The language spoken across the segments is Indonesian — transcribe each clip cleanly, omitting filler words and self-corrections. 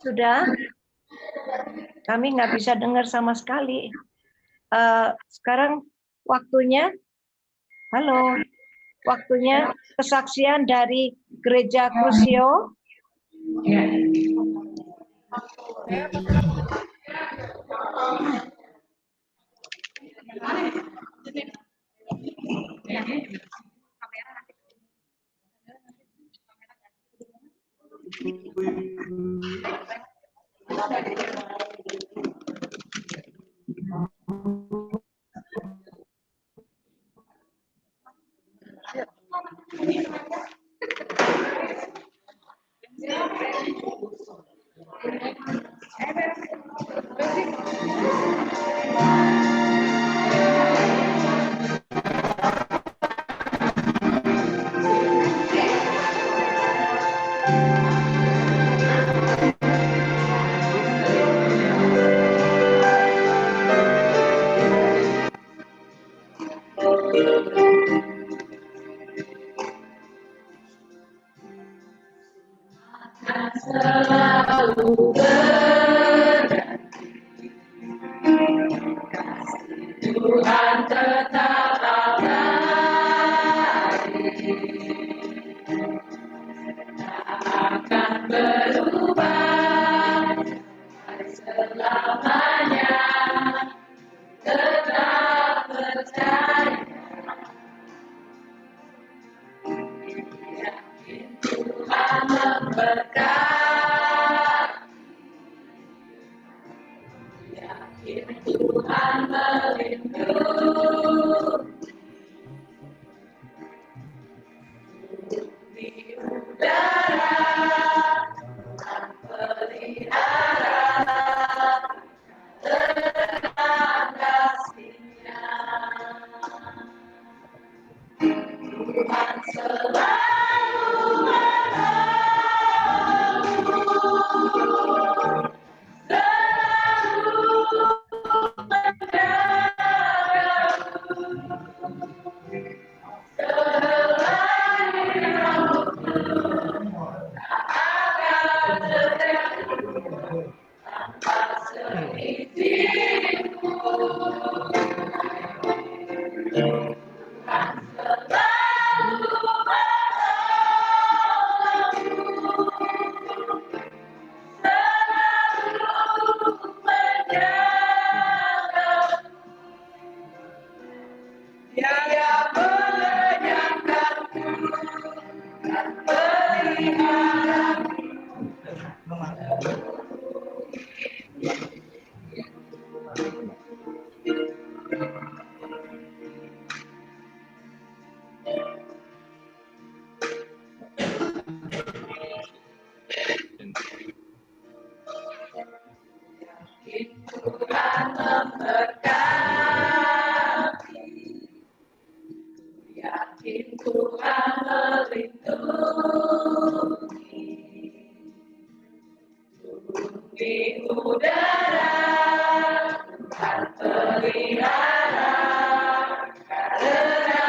Sudah? Kami nggak bisa dengar sama sekali. Sekarang waktunya, halo, waktunya kesaksian dari Gereja Crucio. Tuhan tetap akan berubah selamanya, tetap percaya, yakin Tuhan memberkati, yakin Tuhan melindungi. Di udara pelihara tenang kasih-Nya. Tuhan selalu menolong, selalu menjagamu, selagi rambutmu akan terjatuh tanpa seizinku. Tuhan selalu menolongmu, selalu menjagamu. Dia mengenyangkanku dan peliharaku. Tuhan memberkati, yakin Tuhan melindungi. Di udara Tuhan pelihara karena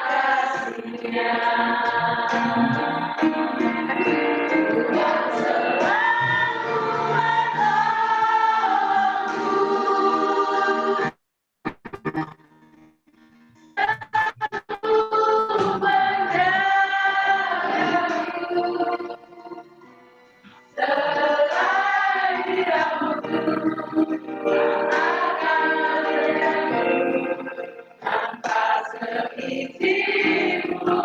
kasih-Nya. Tuhan selalu menolongmu, selalu menjagamu, selagi rambutmu akan terjatuh tanpa seizinku.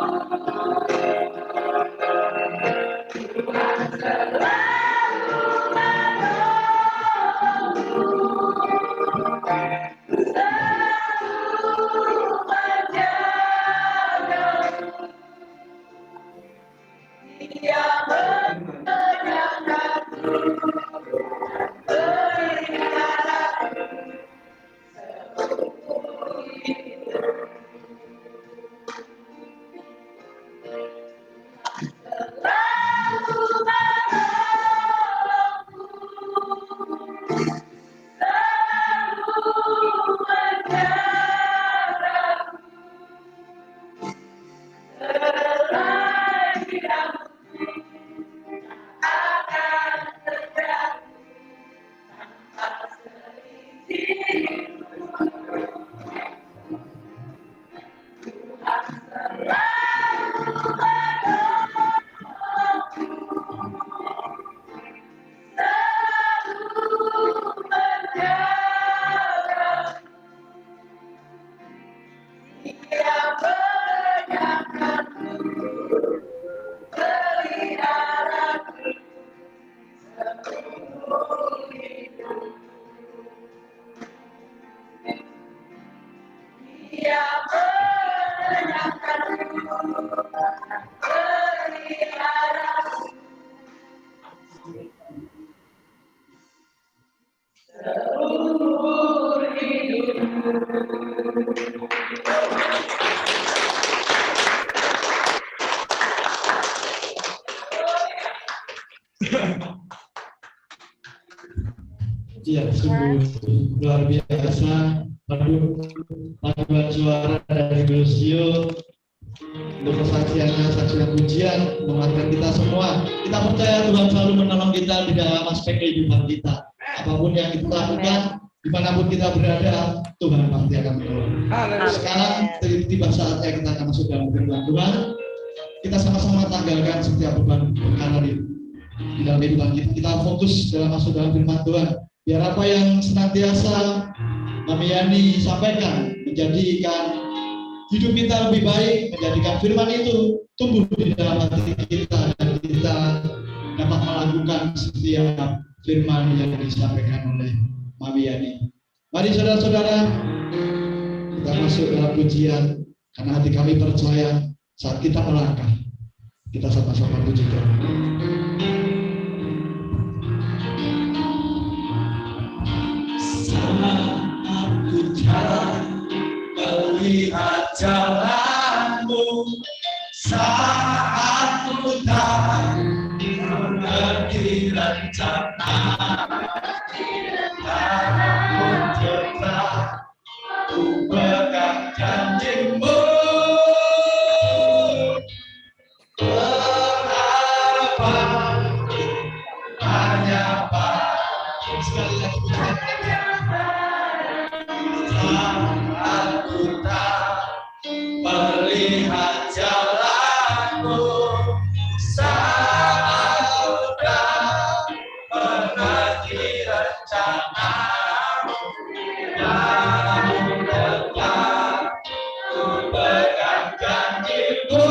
Tuhan selalu menolongmu, selalu menjagamu. Dia mengenyangkanku dan peliharaku seumur hidup. Selalu menolongmu, selalu menjagamu, selagi rambutmu Iya, sungguh luar biasa. Paduan suara dari Gusio untuk kesaksiannya, saksian pujian menguatkan kita semua. Kita percaya Tuhan selalu menolong kita di dalam aspek kehidupan kita. Apapun yang kita lakukan, dimanapun kita berada, Tuhan pasti akan menolong. Sekarang tiba saatnya kita akan masuk dalam firman Tuhan. Kita sama-sama tanggalkan setiap beban perkara di dalam kehidupan kita. Kita fokus dalam masuk dalam firman Tuhan. Biar apa yang senantiasa Mami Yani sampaikan menjadikan hidup kita lebih baik, menjadikan firman itu tumbuh di dalam hati kita dan kita dapat melakukan setiap firman yang disampaikan oleh Mami Yani. Mari saudara-saudara, kita masuk dalam pujian karena hati kami percaya saat kita melangkah, kita sama-sama puji Tuhan. Aku jalan melihat jalanmu, saat ku tak mengerti rencana, aku tetap ku pegang janjimu. Berapa hanya pada sekali lagi aku tak melihat jalanmu, saat sudah menanti rencanamu, namun tetap ku pegang janjimu.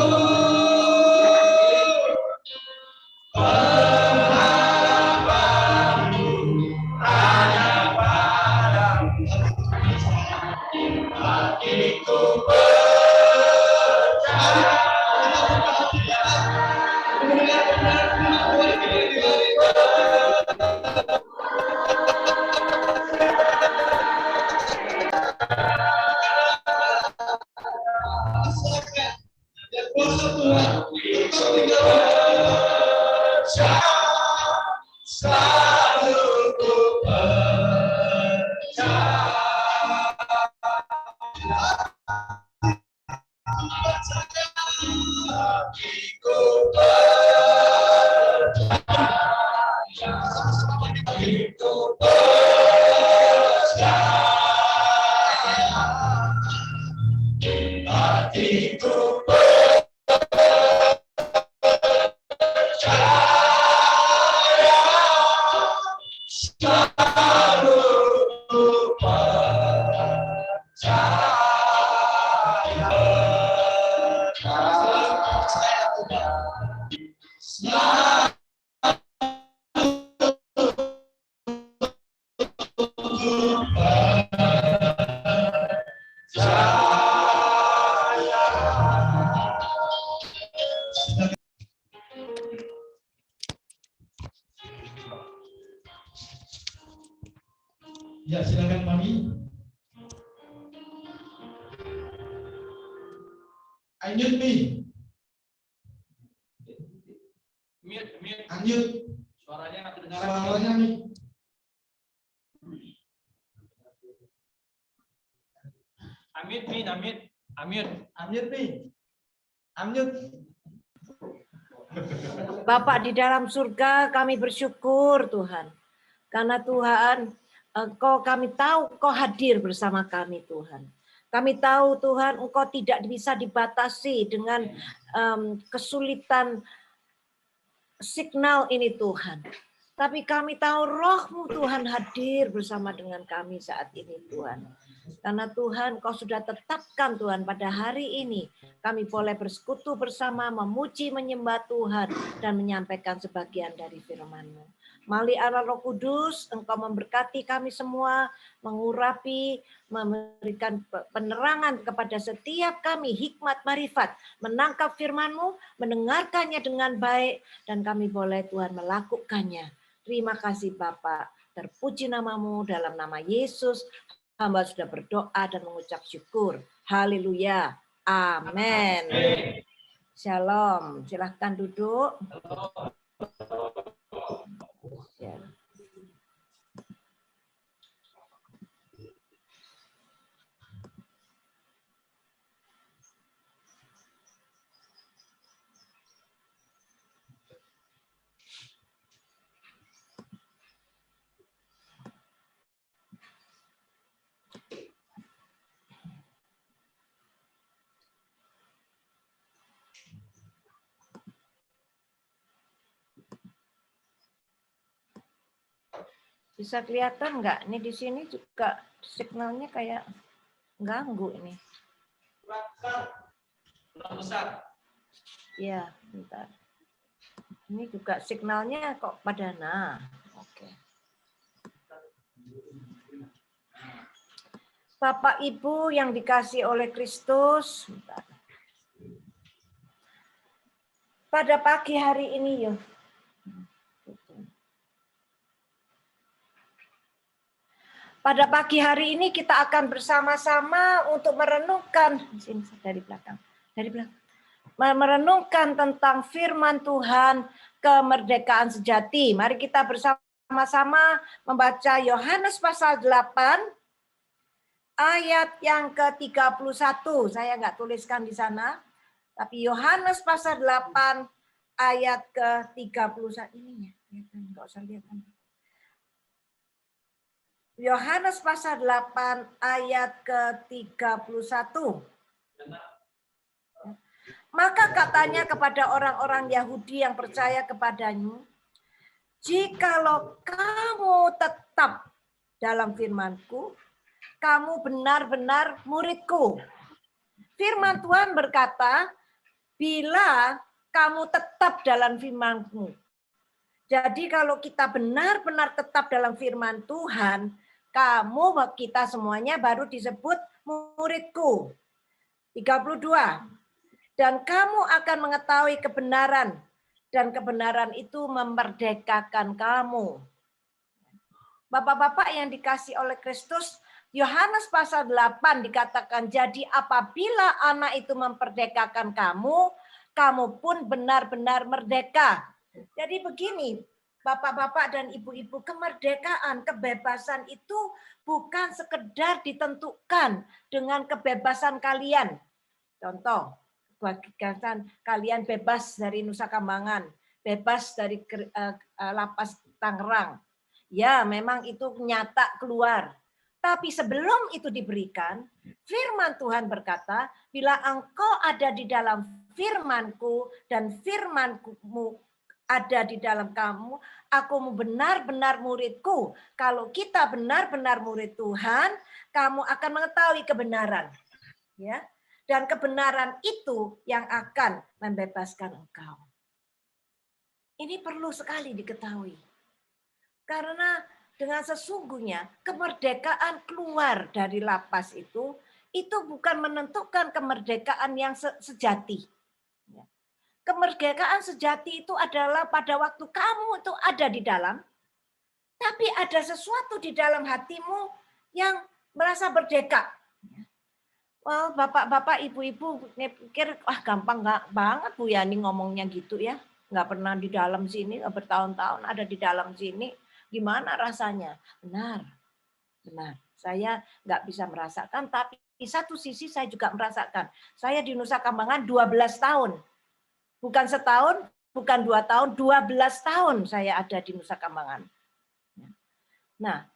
Harapanku hanya padamu, hatiku percaya. Selalu ku Ya, silakan Mami. Unmute me. Mute. Unmute. Suaranya nggak kedengaran. Suaranya nih. Unmute nih. Unmute. Bapak di dalam surga, kami bersyukur Tuhan. Karena Tuhan, kami tahu Engkau hadir bersama kami Tuhan. Kami tahu Tuhan, Engkau tidak bisa dibatasi dengan kesulitan signal ini Tuhan. Tapi kami tahu Roh-Mu Tuhan hadir bersama dengan kami saat ini Tuhan. Karena Tuhan, Kau sudah tetapkan Tuhan pada hari ini. Kami boleh bersekutu bersama, memuji, menyembah Tuhan, dan menyampaikan sebagian dari firman-Mu. Melalui arah Roh Kudus, Engkau memberkati kami semua, mengurapi, memberikan penerangan kepada setiap kami, hikmat marifat, menangkap firman-Mu, mendengarkannya dengan baik, dan kami boleh Tuhan melakukannya. Terima kasih Bapak, terpuji nama-Mu dalam nama Yesus. Hamba sudah berdoa dan mengucap syukur. Haleluya. Amin. Shalom. Silahkan duduk. Ya. Bisa kelihatan nggak? Ini di sini juga signalnya kayak ganggu ini. Kurang besar. Ya, bentar. Ini juga signalnya kok pada Oke. Bapak Ibu yang dikasih oleh Kristus, bentar. Pada pagi hari ini yuk. Pada pagi hari ini kita akan bersama-sama untuk merenungkan dari belakang. Merenungkan tentang firman Tuhan, kemerdekaan sejati. Mari kita bersama-sama membaca Yohanes pasal 8 ayat yang ke-31. Saya nggak tuliskan di sana, tapi Yohanes pasal 8 ayat ke-31 ininya. Nggak usah lihat. Yohanes pasal 8 ayat ke-31. Maka katanya kepada orang-orang Yahudi yang percaya kepadanya, jikalau kamu tetap dalam firman-Ku, kamu benar-benar murid-Ku. Firman Tuhan berkata, bila kamu tetap dalam firman-Ku. Jadi kalau kita benar-benar tetap dalam firman Tuhan, kita semuanya baru disebut murid-Ku. 32. Dan kamu akan mengetahui kebenaran, dan kebenaran itu memerdekakan kamu. Bapak-bapak yang dikasih oleh Kristus, Yohanes pasal 8 dikatakan, jadi apabila anak itu memperdekakan kamu, kamu pun benar-benar merdeka. Jadi begini, Bapak-bapak dan ibu-ibu, kemerdekaan, kebebasan itu bukan sekedar ditentukan dengan kebebasan kalian. Contoh, kebebasan kalian bebas dari Nusa Kambangan, bebas dari lapas Tangerang. Ya, memang itu nyata keluar. Tapi sebelum itu diberikan, firman Tuhan berkata, bila engkau ada di dalam firman-Ku dan firman-Ku ada di dalam kamu, aku benar-benar murid-Ku. Kalau kita benar-benar murid Tuhan, kamu akan mengetahui kebenaran. Ya. Dan kebenaran itu yang akan membebaskan engkau. Ini perlu sekali diketahui. Karena dengan sesungguhnya kemerdekaan keluar dari lapas itu bukan menentukan kemerdekaan yang sejati. Kemerdekaan sejati itu adalah pada waktu kamu itu ada di dalam, tapi ada sesuatu di dalam hatimu yang merasa merdeka. Well, bapak-bapak, ibu-ibu pikir, wah gampang nggak banget Bu Yani ngomongnya gitu ya. Nggak pernah di dalam sini, bertahun-tahun ada di dalam sini. Gimana rasanya? Benar, benar. Saya nggak bisa merasakan, tapi di satu sisi saya juga merasakan. Saya di Nusa Kambangan 12 tahun. Bukan setahun, bukan 2 tahun, 12 tahun saya ada di Nusa Kambangan. Nah,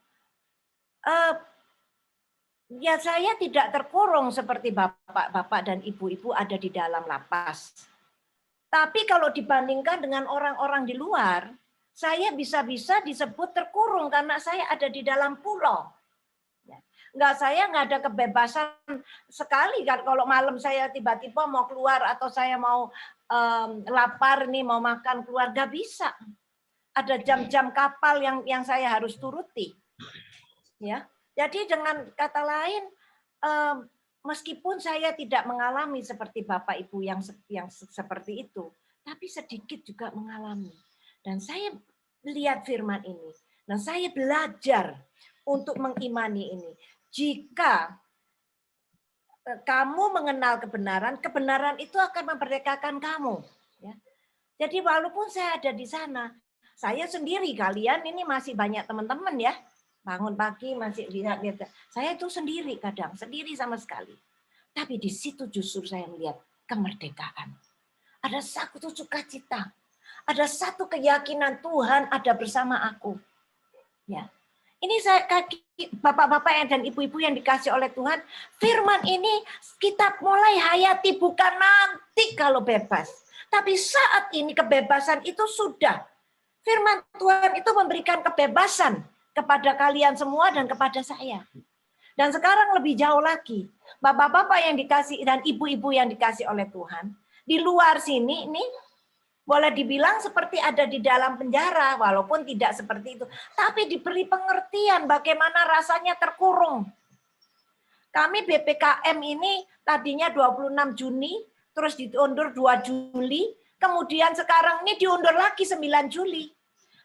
ya saya tidak terkurung seperti bapak-bapak dan ibu-ibu ada di dalam lapas. Tapi kalau dibandingkan dengan orang-orang di luar, saya bisa-bisa disebut terkurung karena saya ada di dalam pulau. Saya nggak ada kebebasan sekali kan kalau malam saya tiba-tiba mau keluar atau saya mau lapar nih mau makan keluar, nggak bisa. Ada jam-jam kapal yang saya harus turuti. Ya, jadi dengan kata lain, meskipun saya tidak mengalami seperti Bapak Ibu yang seperti itu, tapi sedikit juga mengalami. Dan saya lihat firman ini, dan saya belajar untuk mengimani ini. Jika kamu mengenal kebenaran, kebenaran itu akan memerdekakan kamu. Ya. Jadi walaupun saya ada di sana, saya sendiri, kalian ini masih banyak teman-teman ya. Bangun pagi masih lihat. Saya itu sendiri kadang, sendiri sama sekali. Tapi di situ justru saya melihat kemerdekaan. Ada satu sukacita. Ada satu keyakinan Tuhan ada bersama aku. Ya. Ini saya bapak-bapak dan ibu-ibu yang dikasih oleh Tuhan, firman ini kita mulai hayati bukan nanti kalau bebas. Tapi saat ini kebebasan itu sudah. Firman Tuhan itu memberikan kebebasan kepada kalian semua dan kepada saya. Dan sekarang lebih jauh lagi, bapak-bapak yang dikasih dan ibu-ibu yang dikasih oleh Tuhan, di luar sini ini boleh dibilang seperti ada di dalam penjara, walaupun tidak seperti itu. Tapi diberi pengertian bagaimana rasanya terkurung. Kami BPKM ini tadinya 26 Juni, terus diundur 2 Juli, kemudian sekarang ini diundur lagi 9 Juli.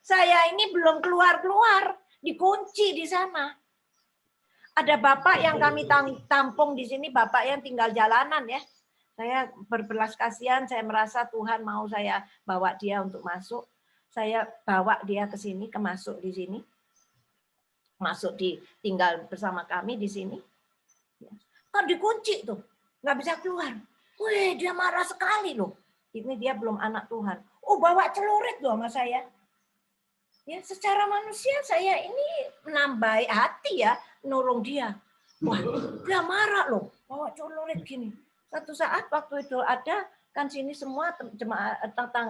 Saya ini belum keluar-keluar, dikunci di sana. Ada bapak yang kami tampung di sini, bapak yang tinggal jalanan ya. Saya berbelas kasihan, saya merasa Tuhan mau saya bawa dia untuk masuk. Saya bawa dia ke sini, masuk di sini. Masuk tinggal bersama kami di sini. Kan dikunci tuh, nggak bisa keluar. Wih, dia marah sekali loh. Ini dia belum anak Tuhan. Oh, bawa celurit loh sama saya. Ya, secara manusia saya ini menambah hati ya, nolong dia. Wah, dia marah loh, bawa celurit gini. Satu saat waktu itu ada kan sini semua jemaah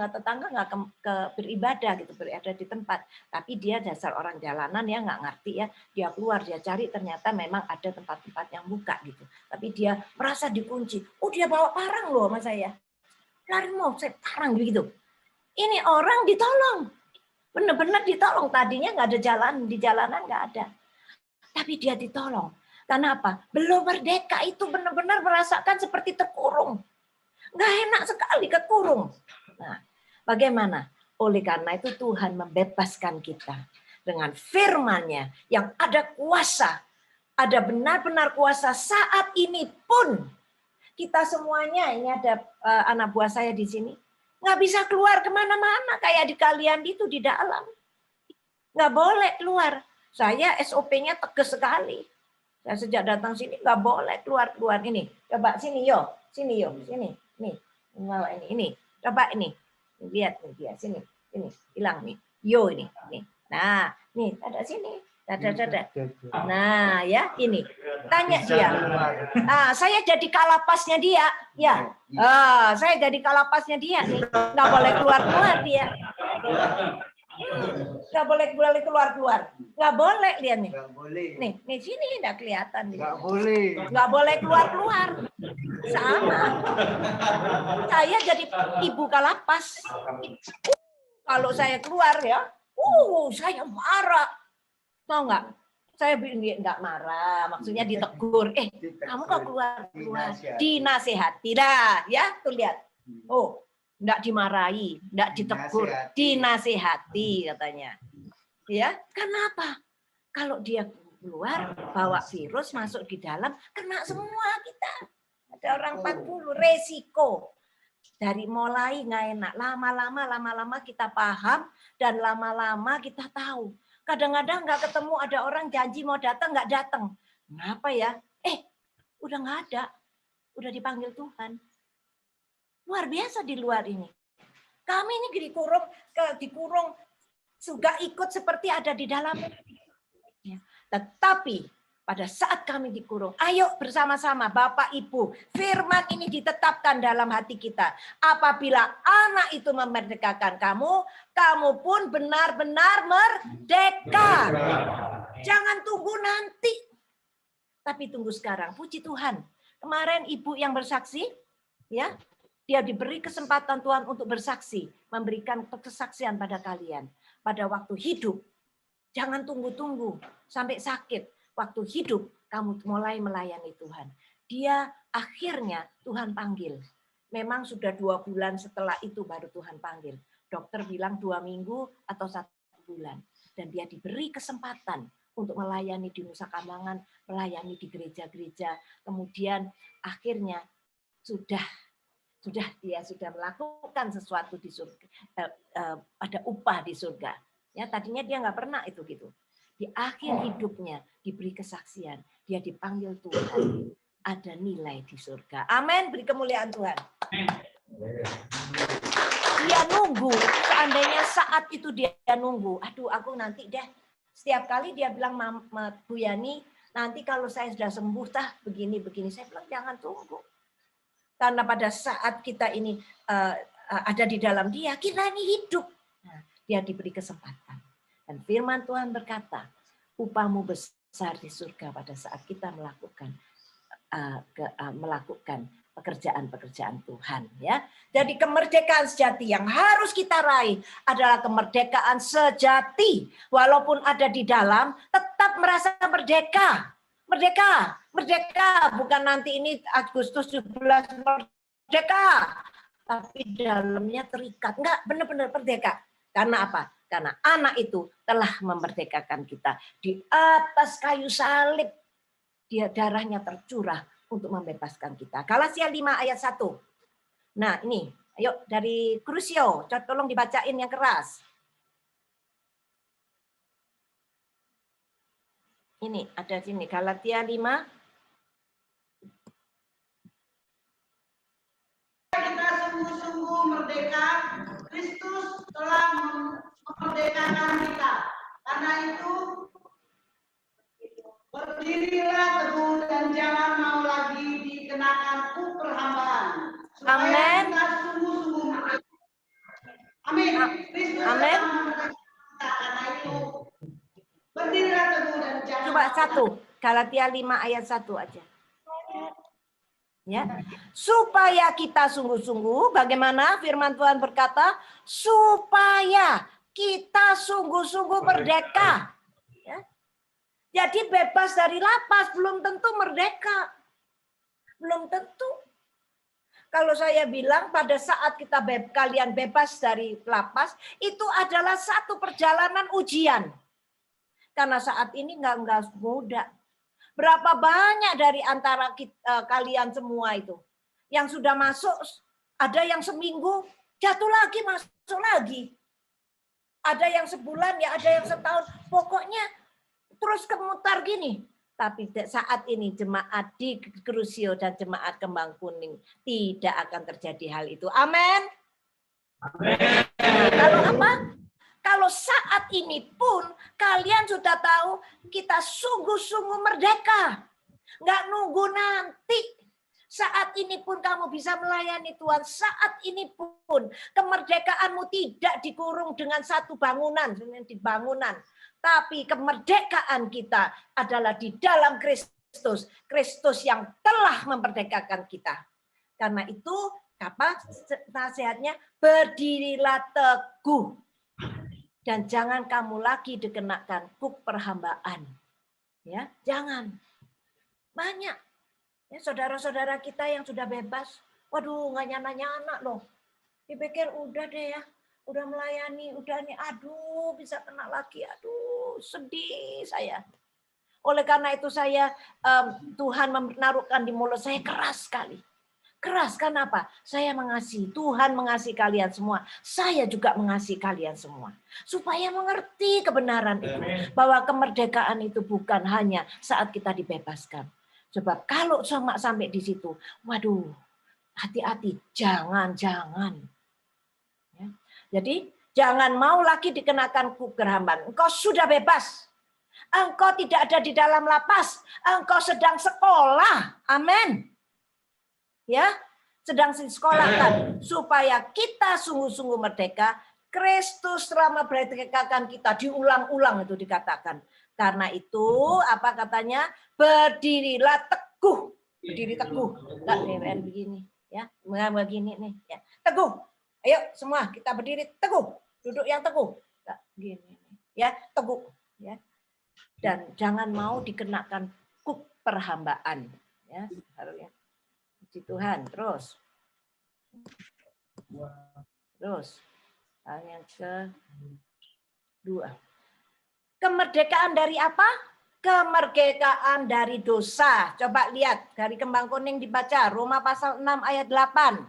tetangga nggak ke beribadah gitu, berada di tempat. Tapi dia dasar orang jalanan ya nggak ngerti ya. Dia keluar dia cari ternyata memang ada tempat-tempat yang buka gitu. Tapi dia merasa dikunci. Oh dia bawa parang loh sama saya. Lari mau saya parang gitu. Ini orang ditolong, benar-benar ditolong. Tadinya nggak ada jalan di jalanan nggak ada. Tapi dia ditolong. Karena apa? Belum merdeka itu benar-benar merasakan seperti terkurung. Nggak enak sekali kekurung. Nah, bagaimana? Oleh karena itu Tuhan membebaskan kita dengan firman-Nya yang ada kuasa. Ada benar-benar kuasa saat ini pun. Kita semuanya, ini ada anak buah saya di sini. Nggak bisa keluar kemana-mana kayak di kalian itu di dalam. Nggak boleh keluar. Saya SOP-nya tegas sekali. Saya sejak datang sini nggak boleh keluar ini. Coba sini yo, sini. Nih, bawa ini. Coba ini. Lihat nih dia sini, hilang nih. Yo ini. Nah, nih ada sini. Ada. Nah, ya ini. Tanya dia. Ah, saya jadi kalapasnya dia. Ya. Saya jadi kalapasnya dia nih. Nggak boleh keluar dia. Nggak boleh keluar. Nggak boleh lihat nih. Nih sini nggak kelihatan. Nggak boleh keluar. Sama. Saya jadi ibu kalapas. Kalau saya keluar ya, saya marah. Tahu nggak? Saya nggak marah, maksudnya ditegur. Kamu kok keluar? Dinasehati dah, ya tuh lihat. Oh. Nggak dimarahi, nggak ditegur, dinasehati katanya. Ya, kenapa? Kalau dia keluar, bawa virus masuk di dalam, kena semua kita. Ada orang 40, resiko. Dari mulai nggak enak, lama-lama kita paham, dan lama-lama kita tahu. Kadang-kadang nggak ketemu, ada orang janji mau datang, nggak datang. Kenapa ya? Udah nggak ada, udah dipanggil Tuhan. Luar biasa di luar ini. Kami ini dikurung juga ikut seperti ada di dalam. Ya. Tetapi pada saat kami dikurung, ayo bersama-sama Bapak Ibu, firman ini ditetapkan dalam hati kita. Apabila anak itu memerdekakan kamu, kamu pun benar-benar merdeka. Jangan tunggu nanti. Tapi tunggu sekarang. Puji Tuhan. Kemarin ibu yang bersaksi, ya. Dia diberi kesempatan Tuhan untuk bersaksi, memberikan kesaksian pada kalian. Pada waktu hidup, jangan tunggu-tunggu sampai sakit. Waktu hidup, kamu mulai melayani Tuhan. Dia akhirnya Tuhan panggil. Memang sudah 2 bulan setelah itu baru Tuhan panggil. Dokter bilang 2 minggu atau 1 bulan. Dan dia diberi kesempatan untuk melayani di Nusa Kambangan, melayani di gereja-gereja. Kemudian akhirnya dia sudah melakukan sesuatu di surga, ada upah di surga. Ya, tadinya dia nggak pernah itu gitu. Di akhir hidupnya diberi kesaksian, dia dipanggil Tuhan, ada nilai di surga. Amin, beri kemuliaan Tuhan. Dia nunggu, seandainya saat itu dia nunggu, aduh aku nanti deh, setiap kali dia bilang, Bu Yani, nanti kalau saya sudah sembuh, begini, saya bilang jangan tunggu. Karena pada saat kita ini ada di dalam dia, kita ini hidup. Nah, dia diberi kesempatan. Dan firman Tuhan berkata, upahmu besar di surga pada saat kita melakukan pekerjaan-pekerjaan Tuhan. Ya. Jadi kemerdekaan sejati yang harus kita raih adalah kemerdekaan sejati. Walaupun ada di dalam, tetap merasa merdeka. Merdeka, bukan nanti ini Agustus 17 merdeka, tapi dalamnya terikat. Enggak, benar-benar merdeka. Karena apa? Karena anak itu telah memerdekakan kita. Di atas kayu salib, dia darahnya tercurah untuk membebaskan kita. Galatia 5 ayat 1. Nah ini, ayo dari Krusio, tolong dibacain yang keras. Ini ada sini Galatia 5. Kita sungguh-sungguh merdeka, Kristus telah memerdekakan kita. Karena itu berdirilah teguh dan jangan mau lagi dikenakan perhambaan. Amin. Kita sungguh-sungguh merdeka. Amin. Kristus Amin. telah memerdekakan kita. Karena itu berdirilah teguh dan jangan. Coba 1, Galatia 5 ayat 1 aja. Ya, supaya kita sungguh-sungguh, bagaimana firman Tuhan berkata, supaya kita sungguh-sungguh merdeka. Ya. Jadi bebas dari lapas belum tentu merdeka, belum tentu. Kalau saya bilang pada saat kalian bebas dari lapas, itu adalah satu perjalanan ujian. Karena saat ini nggak mudah. Berapa banyak dari antara kalian semua itu yang sudah masuk, ada yang seminggu jatuh lagi, masuk lagi. Ada yang sebulan, ya ada yang setahun. Pokoknya terus kemutar gini. Tapi saat ini jemaat di Krusio dan jemaat Kembang Kuning tidak akan terjadi hal itu. Amin. Nah, kalau apa? Kalau saat ini pun kalian sudah tahu kita sungguh-sungguh merdeka. Nggak nunggu nanti. Saat ini pun kamu bisa melayani Tuhan. Saat ini pun kemerdekaanmu tidak dikurung dengan satu bangunan. Tapi kemerdekaan kita adalah di dalam Kristus. Kristus yang telah memerdekakan kita. Karena itu, apa nasihatnya? Berdirilah teguh. Dan jangan kamu lagi dikenakan kuk perhambaan. Ya, jangan. Banyak. Ya, saudara-saudara kita yang sudah bebas, waduh nggak nyana-nyana loh. Dipikir udah deh ya, udah melayani, udah nih, aduh bisa kena lagi, aduh sedih saya. Oleh karena itu saya, Tuhan menaruhkan di mulut saya keras sekali. Keras, karena apa? Saya mengasihi, Tuhan mengasihi kalian semua. Saya juga mengasihi kalian semua. Supaya mengerti kebenaran itu. Bahwa kemerdekaan itu bukan hanya saat kita dibebaskan. Sebab kalau sampai di situ, waduh, hati-hati, jangan. Ya. Jadi, jangan mau lagi dikenakan kegerhamban. Engkau sudah bebas. Engkau tidak ada di dalam lapas. Engkau sedang sekolah. Amin. Ya, sedang disekolahkan supaya kita sungguh-sungguh merdeka. Kristus telah memerdekakan kita, diulang-ulang itu dikatakan. Karena itu apa katanya? Berdirilah teguh, berdiri teguh. Enggak begini, ya, begini nih, ya. Teguh. Ayo semua kita berdiri teguh, duduk yang teguh. Enggak gini, ya, teguh, ya. Dan jangan mau dikenakan kuk perhambaan, ya, harusnya. Tuhan terus hal yang kedua, Kemerdekaan dari apa? Kemerdekaan dari dosa. Coba lihat dari kembang kuning dibaca. Roma pasal 6 ayat 8.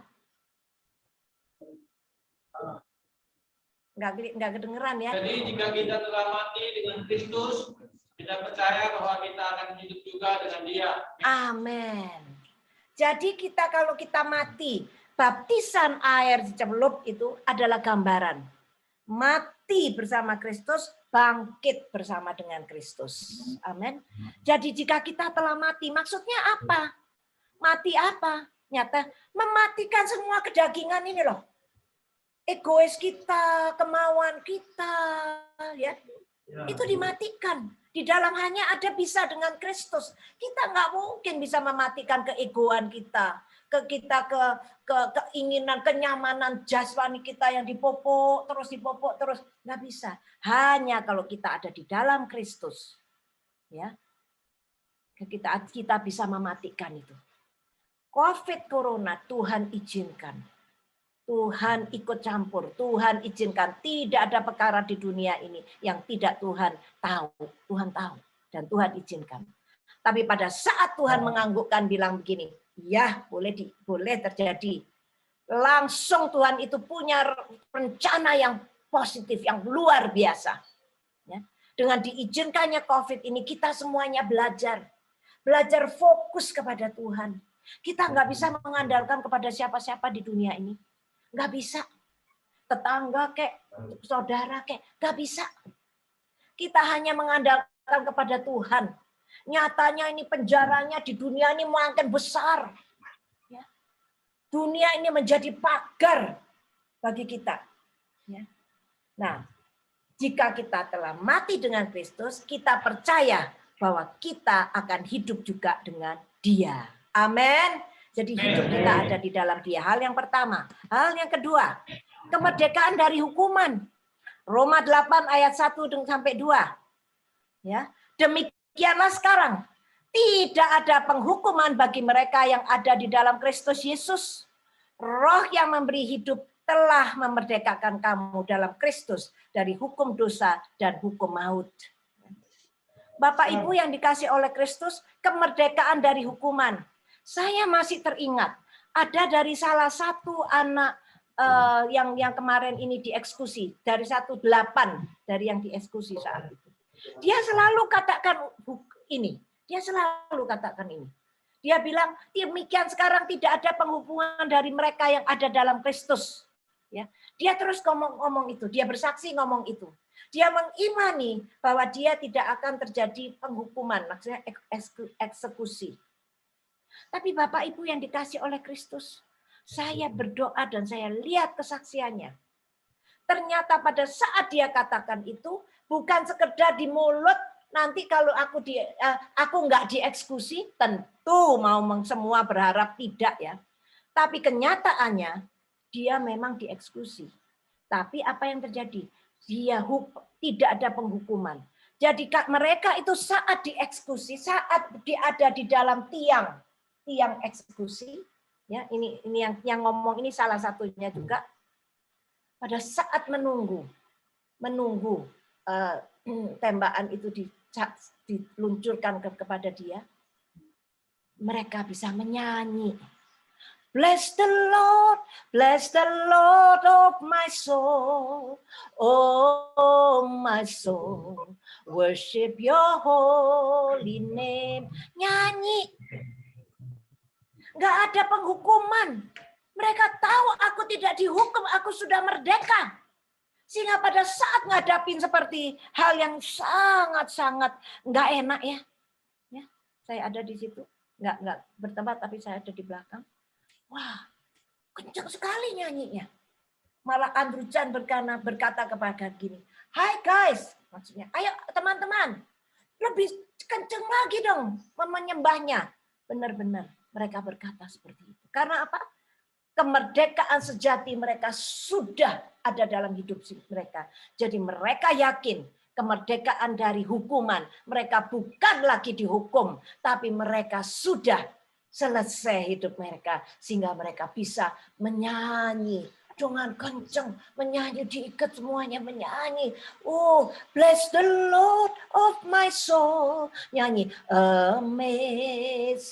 Enggak kedengeran ya. Jadi jika kita telah mati dengan Kristus, kita percaya bahwa kita akan hidup juga dengan Dia. Amin. Jadi kalau kita mati, baptisan air dicelup itu adalah gambaran. Mati bersama Kristus, bangkit bersama dengan Kristus. Amin. Jadi jika kita telah mati, maksudnya apa? Mati apa? Nyata mematikan semua kedagingan ini loh. Egois kita, kemauan kita, ya. Itu dimatikan. Di dalam hanya ada bisa dengan Kristus. Kita nggak mungkin bisa mematikan keegoan kita, keinginan, kenyamanan jasmani kita yang dipupuk terus, nggak bisa. Hanya kalau kita ada di dalam Kristus, ya, kita bisa mematikan itu. COVID Corona Tuhan izinkan. Tuhan ikut campur, Tuhan izinkan. Tidak ada perkara di dunia ini yang tidak Tuhan tahu. Tuhan tahu dan Tuhan izinkan. Tapi pada saat Tuhan menganggukkan bilang begini, ya boleh terjadi. Langsung Tuhan itu punya rencana yang positif, yang luar biasa. Ya. Dengan diizinkannya COVID ini kita semuanya belajar fokus kepada Tuhan. Kita nggak bisa mengandalkan kepada siapa-siapa di dunia ini. Nggak bisa. Tetangga kek, saudara kek, nggak bisa. Kita hanya mengandalkan kepada Tuhan. Nyatanya ini penjaranya di dunia ini makin besar. Ya. Dunia ini menjadi pagar bagi kita. Ya. Nah, jika kita telah mati dengan Kristus, kita percaya bahwa kita akan hidup juga dengan Dia. Amin. Jadi hidup kita ada di dalam Dia. Hal yang pertama. Hal yang kedua, kemerdekaan dari hukuman. Roma 8 ayat 1 sampai 2. Ya. Demikianlah sekarang. Tidak ada penghukuman bagi mereka yang ada di dalam Kristus Yesus. Roh yang memberi hidup telah memerdekakan kamu dalam Kristus dari hukum dosa dan hukum maut. Bapak Ibu yang dikasih oleh Kristus, kemerdekaan dari hukuman. Saya masih teringat, ada dari salah satu anak yang kemarin ini dieksekusi, dari 18 dari yang dieksekusi saat itu. Dia selalu katakan ini, Dia bilang, demikian sekarang tidak ada penghukuman dari mereka yang ada dalam Kristus. Ya, dia terus ngomong itu, dia bersaksi ngomong itu. Dia mengimani bahwa dia tidak akan terjadi penghukuman, maksudnya eksekusi. Tapi Bapak Ibu yang dikasih oleh Kristus, saya berdoa dan saya lihat kesaksiannya. Ternyata pada saat dia katakan itu, bukan sekedar di mulut, nanti kalau aku nggak dieksekusi, tentu semua berharap tidak ya. Tapi kenyataannya, dia memang dieksekusi. Tapi apa yang terjadi? Dia tidak ada penghukuman. Jadi mereka itu saat dieksekusi, saat dia ada di dalam tiang eksekusi, ya ini yang ngomong ini salah satunya juga. Pada saat menunggu tembakan itu diluncurkan kepada dia, mereka bisa menyanyi. Bless the Lord of my soul, oh my soul, worship your holy name. Nyanyi. Nggak ada penghukuman. Mereka tahu aku tidak dihukum, aku sudah merdeka. Sehingga pada saat ngadapin seperti hal yang sangat-sangat nggak enak ya. Saya ada di situ, nggak bertempat tapi saya ada di belakang. Wah, kencang sekali nyanyinya. Malah Andrew Chan berkata kepada gini, "Hai guys," maksudnya, "ayo teman-teman, lebih kencang lagi dong menyembahnya." Benar-benar mereka berkata seperti itu. Karena apa? Kemerdekaan sejati mereka sudah ada dalam hidup mereka. Jadi mereka yakin kemerdekaan dari hukuman. Mereka bukan lagi dihukum, tapi mereka sudah selesai hidup mereka. Sehingga mereka bisa menyanyi dengan kencang menyanyi, diikat semuanya menyanyi. Oh, bless the Lord of my soul. Nyanyi Amazing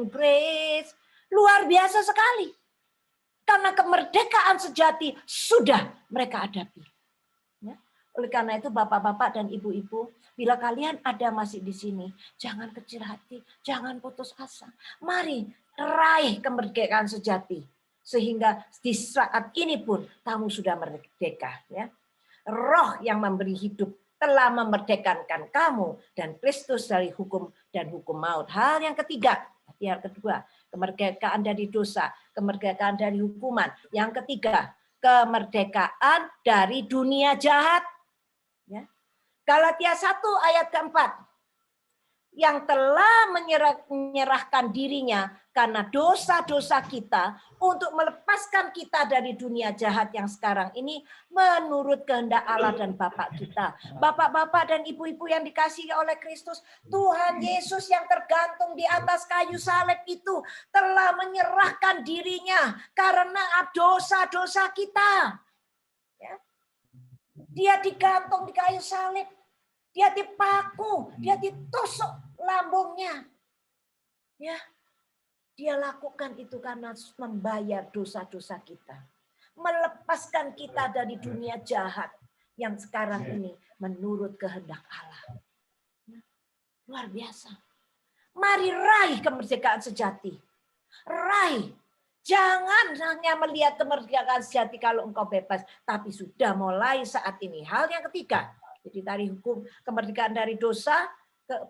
Grace. Luar biasa sekali. Karena kemerdekaan sejati sudah mereka hadapi. Ya. Oleh karena itu bapak-bapak dan ibu-ibu, bila kalian ada masih di sini, jangan kecil hati, jangan putus asa. Mari raih kemerdekaan sejati. Sehingga di saat ini pun kamu sudah merdeka. Ya. Roh yang memberi hidup telah memerdekakan kamu dan Kristus dari hukum dan hukum maut. Hal yang ketiga, yang kedua, kemerdekaan dari dosa, kemerdekaan dari hukuman. Yang ketiga, kemerdekaan dari dunia jahat. Ya. Galatia 1 ayat keempat. Yang telah menyerahkan dirinya karena dosa-dosa kita untuk melepaskan kita dari dunia jahat yang sekarang ini menurut kehendak Allah dan Bapa kita. Bapak-bapak dan ibu-ibu yang dikasihi oleh Kristus, Tuhan Yesus yang tergantung di atas kayu salib itu telah menyerahkan dirinya karena dosa-dosa kita. Ya. Dia digantung di kayu salib. Dia dipaku, dia ditusuk lambungnya. Ya. Dia lakukan itu karena membayar dosa-dosa kita. Melepaskan kita dari dunia jahat yang sekarang ini menurut kehendak Allah. Luar biasa. Mari raih kemerdekaan sejati. Raih. Jangan hanya melihat kemerdekaan sejati kalau engkau bebas, tapi sudah mulai saat ini. Hal yang ketiga, jadi dari hukum, kemerdekaan dari dosa,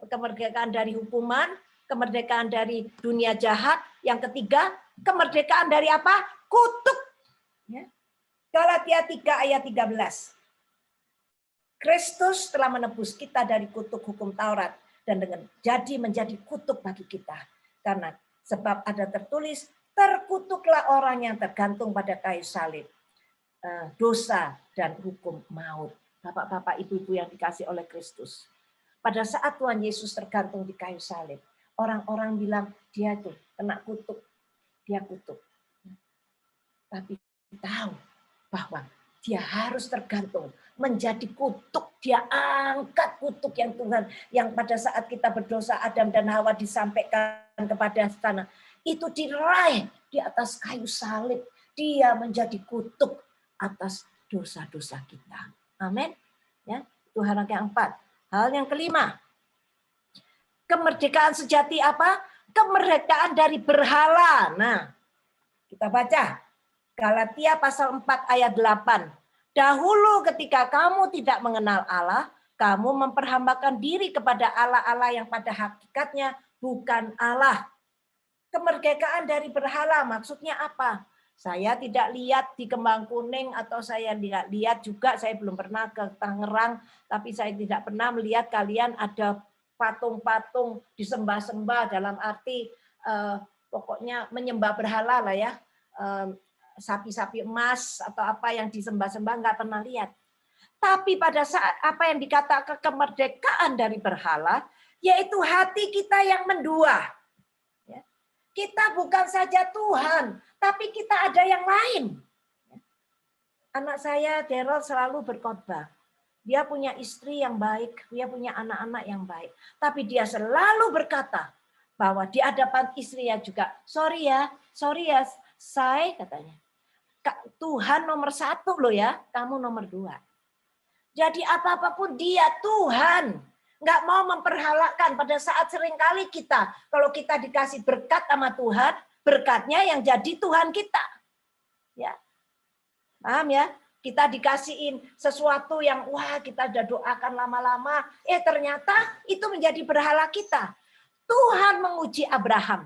kemerdekaan dari hukuman, kemerdekaan dari dunia jahat. Yang ketiga, kemerdekaan dari apa? Kutuk. Ya. Galatia 3 ayat 13. Kristus telah menebus kita dari kutuk hukum Taurat dan dengan jadi menjadi kutuk bagi kita. Karena sebab ada tertulis, terkutuklah orang yang tergantung pada kayu salib. Dosa dan hukum maut. Bapak-bapak, ibu-ibu yang dikasih oleh Kristus. Pada saat Tuhan Yesus tergantung di kayu salib, orang-orang bilang dia itu kena kutuk, dia kutuk. Tapi tahu bahwa dia harus tergantung menjadi kutuk. Dia angkat kutuk yang Tuhan, yang pada saat kita berdosa Adam dan Hawa disampaikan kepada sana, itu diraih di atas kayu salib. Dia menjadi kutuk atas dosa-dosa kita. Amin. Ya, itu hal yang keempat. Hal yang kelima, kemerdekaan sejati apa? Kemerdekaan dari berhala. Nah, kita baca Galatia pasal 4 ayat 8. Dahulu ketika kamu tidak mengenal Allah, kamu memperhambakan diri kepada Allah-Allah yang pada hakikatnya bukan Allah. Kemerdekaan dari berhala maksudnya apa? Saya tidak lihat di Kembang Kuning atau saya tidak lihat juga, saya belum pernah ke Tangerang, tapi saya tidak pernah melihat kalian ada patung-patung disembah-sembah dalam arti pokoknya menyembah berhala lah ya. Sapi-sapi emas atau apa yang disembah-sembah nggak pernah lihat. Tapi pada saat apa yang dikatakan kemerdekaan dari berhala, yaitu hati kita yang mendua. Kita bukan saja Tuhan, tapi kita ada yang lain. Anak saya, Daryl, selalu berkhotbah. Dia punya istri yang baik, dia punya anak-anak yang baik. Tapi dia selalu berkata bahwa di hadapan istrinya juga, sorry ya, saya katanya. Tuhan nomor 1 loh ya, kamu nomor 2. Jadi apa-apapun dia Tuhan. Nggak mau memperhalakan pada saat seringkali kita, kalau kita dikasih berkat sama Tuhan, berkatnya yang jadi Tuhan kita. Ya. Paham ya? Kita dikasihin sesuatu yang wah kita udah doakan lama-lama, ternyata itu menjadi berhala kita. Tuhan menguji Abraham.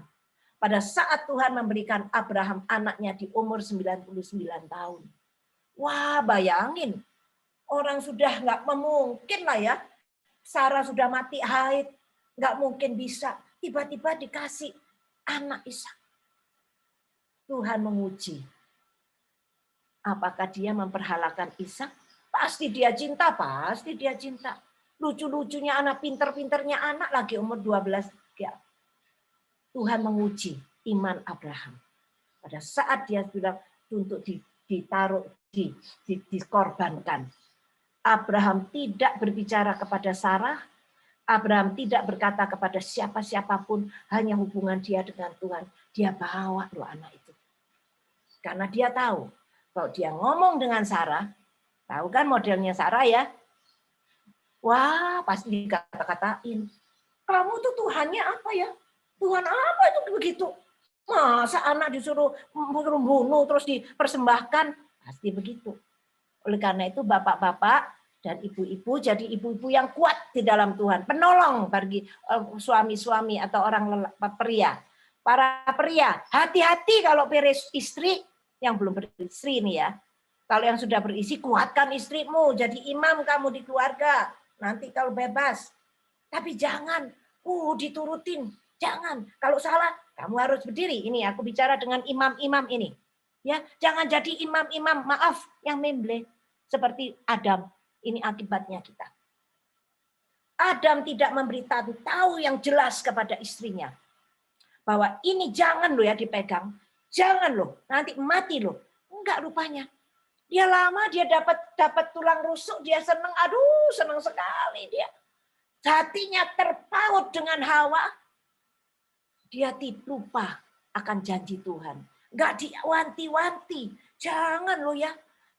Pada saat Tuhan memberikan Abraham anaknya di umur 99 tahun. Wah, bayangin. Orang sudah nggak memungkin lah ya. Sarah sudah mati haid, nggak mungkin bisa. Tiba-tiba dikasih anak Ishak. Tuhan menguji. Apakah dia memperhalakan Ishak? Pasti dia cinta, pasti dia cinta. Lucu-lucunya anak, pinter-pinternya anak lagi umur 12. Ya. Tuhan menguji iman Abraham. Pada saat dia sudah untuk ditaruh, dikorbankan. Abraham tidak berbicara kepada Sarah, Abraham tidak berkata kepada siapa-siapapun, hanya hubungan dia dengan Tuhan. Dia bawa loh anak itu. Karena dia tahu, kalau dia ngomong dengan Sarah, tahu kan modelnya Sarah ya? Wah, pasti dikata-katain. Kamu tuh Tuhannya apa ya? Tuhan apa itu begitu? Masa anak disuruh bunuh terus dipersembahkan? Pasti begitu. Oleh karena itu bapak-bapak dan ibu-ibu jadi ibu-ibu yang kuat di dalam Tuhan. Penolong bagi suami-suami atau orang pria. Para pria, hati-hati kalau istri yang belum beristri nih ya. Kalau yang sudah beristri, kuatkan istrimu. Jadi imam kamu di keluarga. Nanti kalau bebas. Tapi jangan, diturutin. Jangan. Kalau salah, kamu harus berdiri. Ini aku bicara dengan imam-imam ini. Ya, jangan jadi imam-imam, maaf, yang memble. Seperti Adam. Ini akibatnya kita. Adam tidak memberitahu yang jelas kepada istrinya. Bahwa ini jangan loh ya dipegang. Jangan loh, nanti mati loh. Enggak rupanya. Dia lama, dia dapat tulang rusuk, dia senang. Aduh, senang sekali dia. Hatinya terpaut dengan Hawa. Dia lupa akan janji Tuhan. Enggak diwanti-wanti. Jangan loh ya.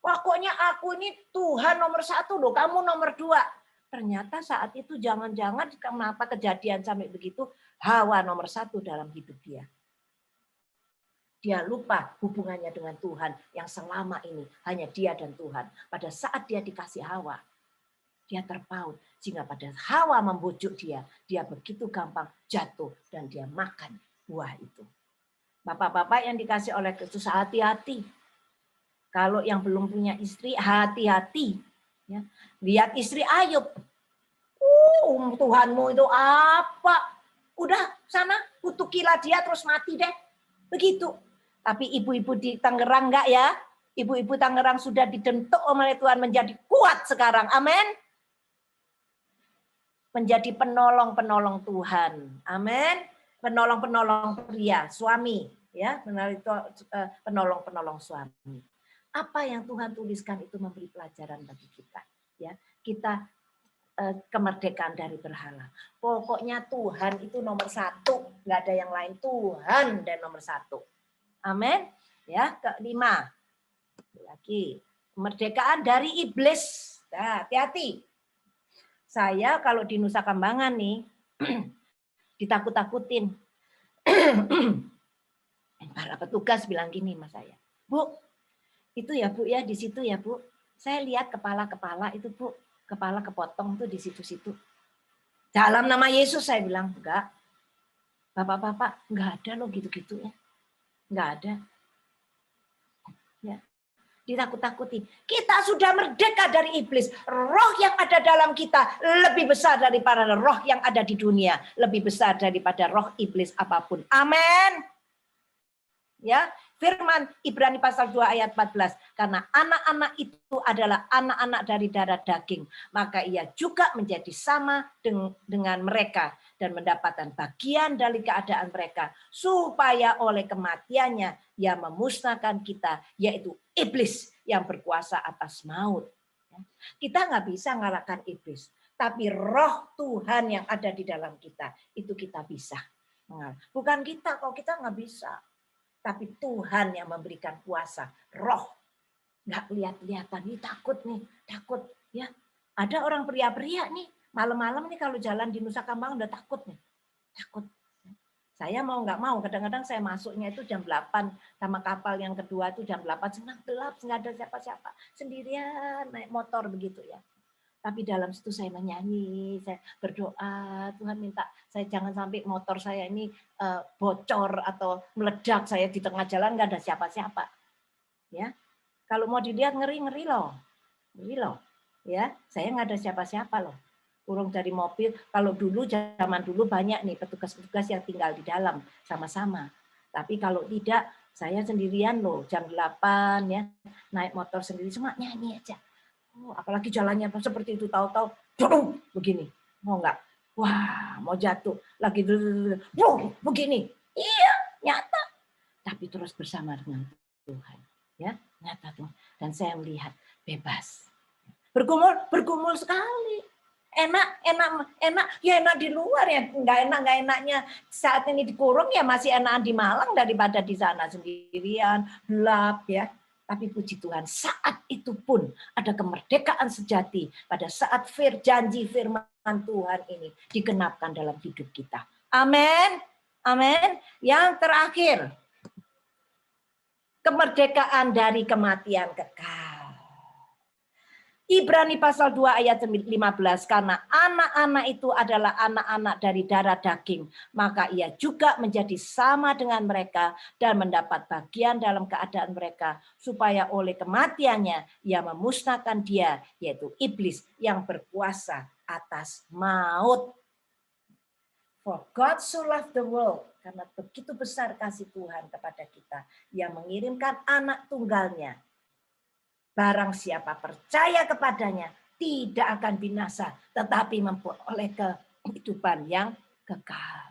Pokoknya aku ini Tuhan nomor 1 loh, kamu nomor 2. Ternyata saat itu jangan-jangan kenapa kejadian sampai begitu, Hawa nomor 1 dalam hidup dia. Dia lupa hubungannya dengan Tuhan yang selama ini hanya dia dan Tuhan. Pada saat dia dikasih Hawa, dia terpaut. Sehingga pada Hawa membujuk dia begitu gampang jatuh dan dia makan buah itu. Bapak-bapak yang dikasih oleh Kristus, hati-hati. Kalau yang belum punya istri, hati-hati. Ya. Lihat istri Ayub. Tuhanmu itu apa? Udah sana, kutukilah dia terus mati deh. Begitu. Tapi ibu-ibu di Tangerang enggak ya? Ibu-ibu Tangerang sudah dibentuk oleh Tuhan menjadi kuat sekarang. Amin. Menjadi penolong-penolong Tuhan. Amin. Penolong-penolong pria, suami. Ya, penolong-penolong suami. Apa yang Tuhan tuliskan itu memberi pelajaran bagi kita. Ya, kita kemerdekaan dari berhala. Pokoknya Tuhan itu nomor 1, nggak ada yang lain. Tuhan dan nomor 1. Amin. Ya, kelima. Lagi kemerdekaan dari iblis. Nah, hati-hati. Saya kalau di Nusa Kambangan nih ditakut-takutin. Para petugas bilang gini sama saya, Bu, itu ya Bu ya, di situ ya Bu. Saya lihat kepala-kepala itu Bu, kepala kepotong tuh di situ-situ. Dalam nama Yesus saya bilang, enggak. Bapak-bapak, enggak ada loh gitu-gitu ya. Enggak ada. Ya. Ditakut-takuti. Kita sudah merdeka dari iblis. Roh yang ada dalam kita lebih besar daripada roh yang ada di dunia. Lebih besar daripada roh iblis apapun. Amin. Ya, firman Ibrani pasal 2 ayat 14. Karena anak-anak itu adalah anak-anak dari darah daging. Maka ia juga menjadi sama dengan mereka. Dan mendapatkan bagian dari keadaan mereka. Supaya oleh kematiannya ia memusnahkan kita. Yaitu iblis yang berkuasa atas maut. Kita nggak bisa ngalahkan iblis. Tapi roh Tuhan yang ada di dalam kita. Itu kita bisa. Bukan kita, kalau kita nggak bisa. Tapi Tuhan yang memberikan kuasa, roh. Nggak lihat-lihatan, nih takut nih, takut. Ya, ada orang pria-pria nih, malam-malam nih kalau jalan di Nusa Kambangan udah takut nih. Takut. Saya mau nggak mau, kadang-kadang saya masuknya itu jam 8, sama kapal yang kedua itu jam 8, senang gelap, nggak ada siapa-siapa. Sendirian naik motor begitu ya. Tapi dalam situ saya menyanyi, saya berdoa, Tuhan minta saya jangan sampai motor saya ini bocor atau meledak, saya di tengah jalan nggak ada siapa-siapa. Ya, kalau mau dilihat ngeri-ngeri loh, ya, saya nggak ada siapa-siapa loh. Urung dari mobil, kalau dulu zaman dulu banyak nih petugas-petugas yang tinggal di dalam sama-sama. Tapi kalau tidak, saya sendirian loh, jam 8 ya, naik motor sendiri, cuma nyanyi aja. Oh, apalagi jalannya seperti itu, tahu-tahu begini, mau nggak? Wah, mau jatuh lagi, begini, iya nyata. Tapi terus bersama dengan Tuhan, ya Nyata Tuhan. Dan saya melihat bebas. Bergumul sekali. Enak di luar ya. Nggak enaknya saat ini dikurung ya masih enakan di Malang daripada di sana sendirian, gelap ya. Tapi puji Tuhan, saat itu pun ada kemerdekaan sejati pada saat janji firman Tuhan ini digenapkan dalam hidup kita. Amin. Amin. Yang terakhir, kemerdekaan dari kematian kekal. Ibrani pasal 2 ayat 15, karena anak-anak itu adalah anak-anak dari darah daging, maka ia juga menjadi sama dengan mereka dan mendapat bagian dalam keadaan mereka, supaya oleh kematiannya ia memusnahkan dia, yaitu iblis yang berkuasa atas maut. For God so loved the world, karena begitu besar kasih Tuhan kepada kita, yang mengirimkan anak tunggalnya. Barang siapa percaya kepadanya tidak akan binasa, tetapi memperoleh kehidupan yang kekal.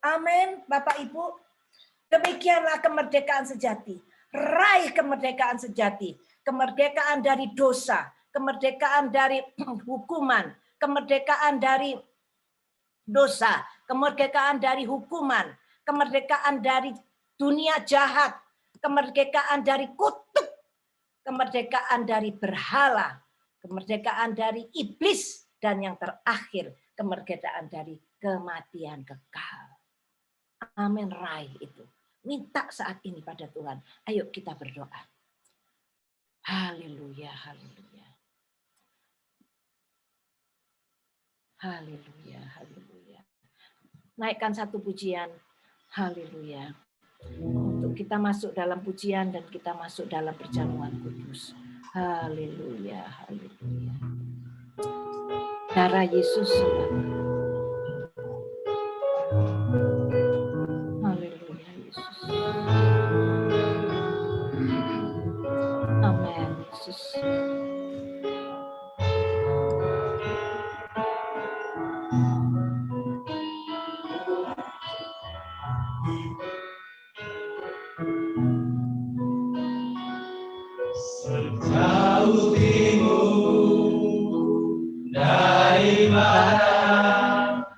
Amin, Bapak Ibu. Demikianlah kemerdekaan sejati. Raih kemerdekaan sejati. Kemerdekaan dari dosa, kemerdekaan dari hukuman, kemerdekaan dari dosa, kemerdekaan dari hukuman, kemerdekaan dari dunia jahat, kemerdekaan dari kutuk, kemerdekaan dari berhala, kemerdekaan dari iblis, dan yang terakhir, kemerdekaan dari kematian kekal. Amin, raih itu. Minta saat ini pada Tuhan. Ayo kita berdoa. Haleluya, haleluya. Haleluya, haleluya. Naikkan satu pujian. Haleluya. Untuk kita masuk dalam pujian dan kita masuk dalam perjamuan kudus. Haleluya, haleluya. Darah Yesus. Haleluya, Yesus. Amin, Yesus. Sejauh timur dari mana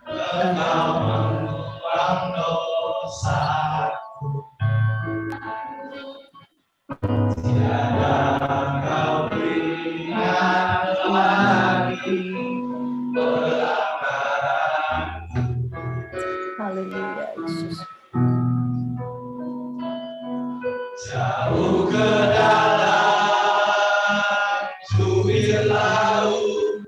Engkau membuang dosaku, tiada Kau ingat lagi pelanggaranku. Haleluya, Yesus. Jauh ke dalam suwir laut,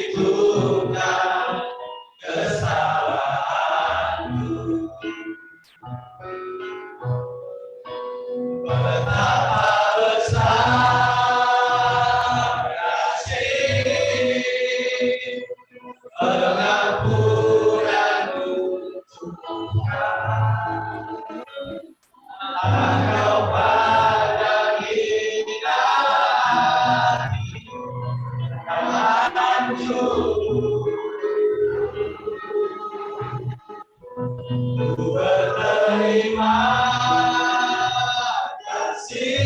hitungkan kesalahanku. Betapa besar kasih pengampunanmu Tuhan. Engkau pandang indah hancur, ku berterima kasih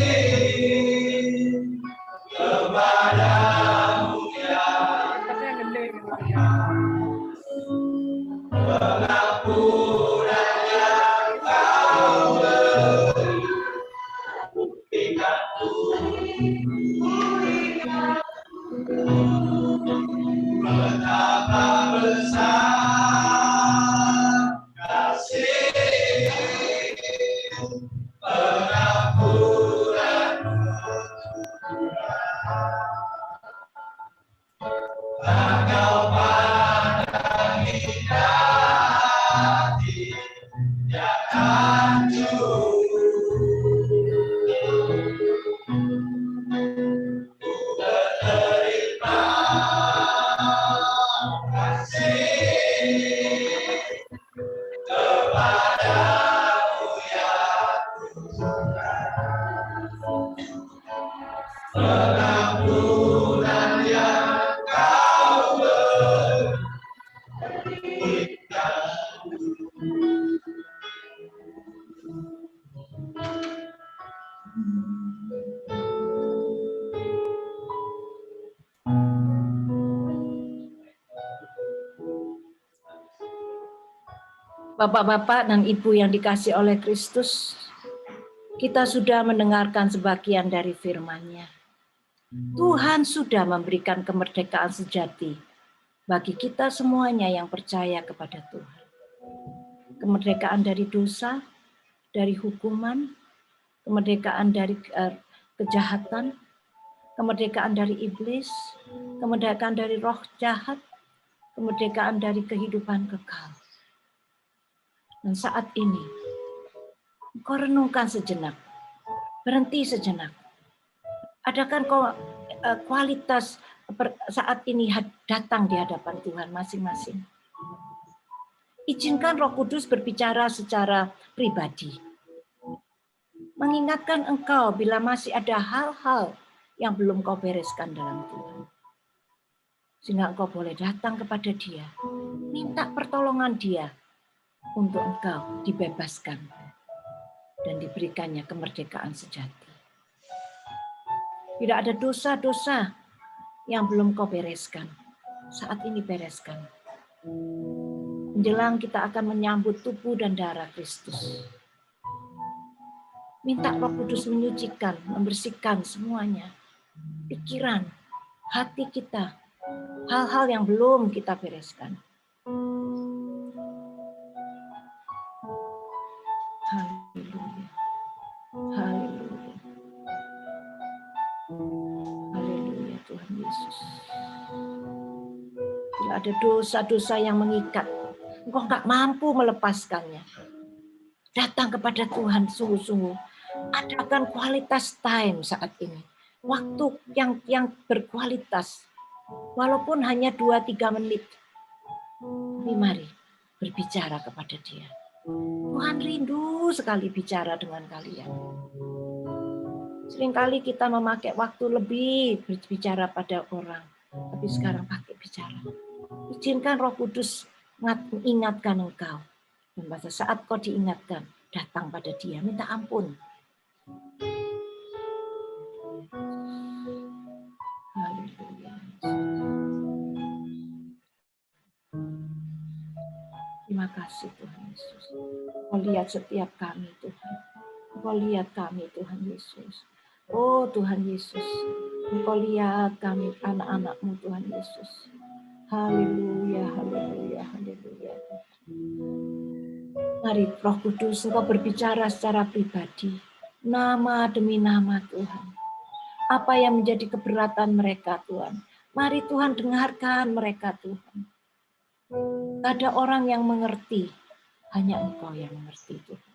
kepadamu ya pengampunan yang Kau beri, buktikanku betapa besar kasih pengampunanmu Tuhan. Engkau pandang indah hati yang hancur, ku berterima kasih kepadamu ya Tuhan. Pengampunan yang Kau beri, Bapak-bapak dan Ibu yang dikasihi oleh Kristus, kita sudah mendengarkan sebagian dari firman-Nya. Tuhan sudah memberikan kemerdekaan sejati bagi kita semuanya yang percaya kepada Tuhan. Kemerdekaan dari dosa, dari hukuman, kemerdekaan dari kejahatan, kemerdekaan dari iblis, kemerdekaan dari roh jahat, kemerdekaan dari kehidupan kekal. Dan saat ini, kau renungkan sejenak, berhenti sejenak. Adakah kau kualitas saat ini datang di hadapan Tuhan masing-masing? Izinkan Roh Kudus berbicara secara pribadi. Mengingatkan engkau bila masih ada hal-hal yang belum kau bereskan dalam Tuhan. Sehingga engkau boleh datang kepada Dia, minta pertolongan Dia untuk engkau dibebaskan dan diberikannya kemerdekaan sejati. Bila ada dosa-dosa yang belum kau bereskan, saat ini bereskan. Menjelang kita akan menyambut tubuh dan darah Kristus. Minta Roh Kudus menyucikan, membersihkan semuanya. Pikiran, hati kita, hal-hal yang belum kita bereskan. Haleluya. Haleluya. Haleluya Tuhan Yesus. Bila ada dosa-dosa yang mengikat, engkau nggak mampu melepaskannya. Datang kepada Tuhan sungguh-sungguh. Adakan kualitas time saat ini. Waktu yang berkualitas. Walaupun hanya 2-3 menit. Tapi mari berbicara kepada Dia. Tuhan rindu sekali bicara dengan kalian. Seringkali kita memakai waktu lebih berbicara pada orang. Tapi sekarang pakai bicara. Izinkan Roh Kudus mengingatkan engkau. Dan pada saat kau diingatkan, datang pada Dia, minta ampun. Haleluya. Terima kasih Tuhan Yesus. Kau lihat setiap kami Tuhan. Kau lihat kami Tuhan Yesus. Oh Tuhan Yesus. Kau lihat kami anak-anak-Mu Tuhan Yesus. Haleluya, haleluya, haleluya. Mari Roh Kudus Engkau berbicara secara pribadi. Nama demi nama Tuhan. Apa yang menjadi keberatan mereka Tuhan. Mari Tuhan dengarkan mereka Tuhan. Tidak ada orang yang mengerti. Hanya Engkau yang mengerti Tuhan.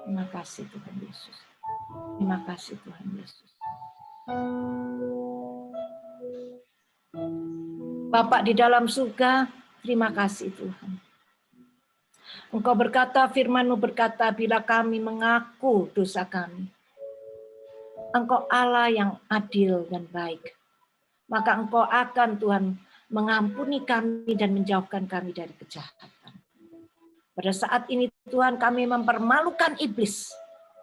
Terima kasih Tuhan Yesus. Terima kasih Tuhan Yesus. Bapak di dalam surga, terima kasih Tuhan. Engkau berkata, firman-Mu berkata, bila kami mengaku dosa kami, Engkau Allah yang adil dan baik. Maka Engkau akan Tuhan mengampuni kami dan menjauhkan kami dari kejahatan. Pada saat ini Tuhan kami mempermalukan iblis.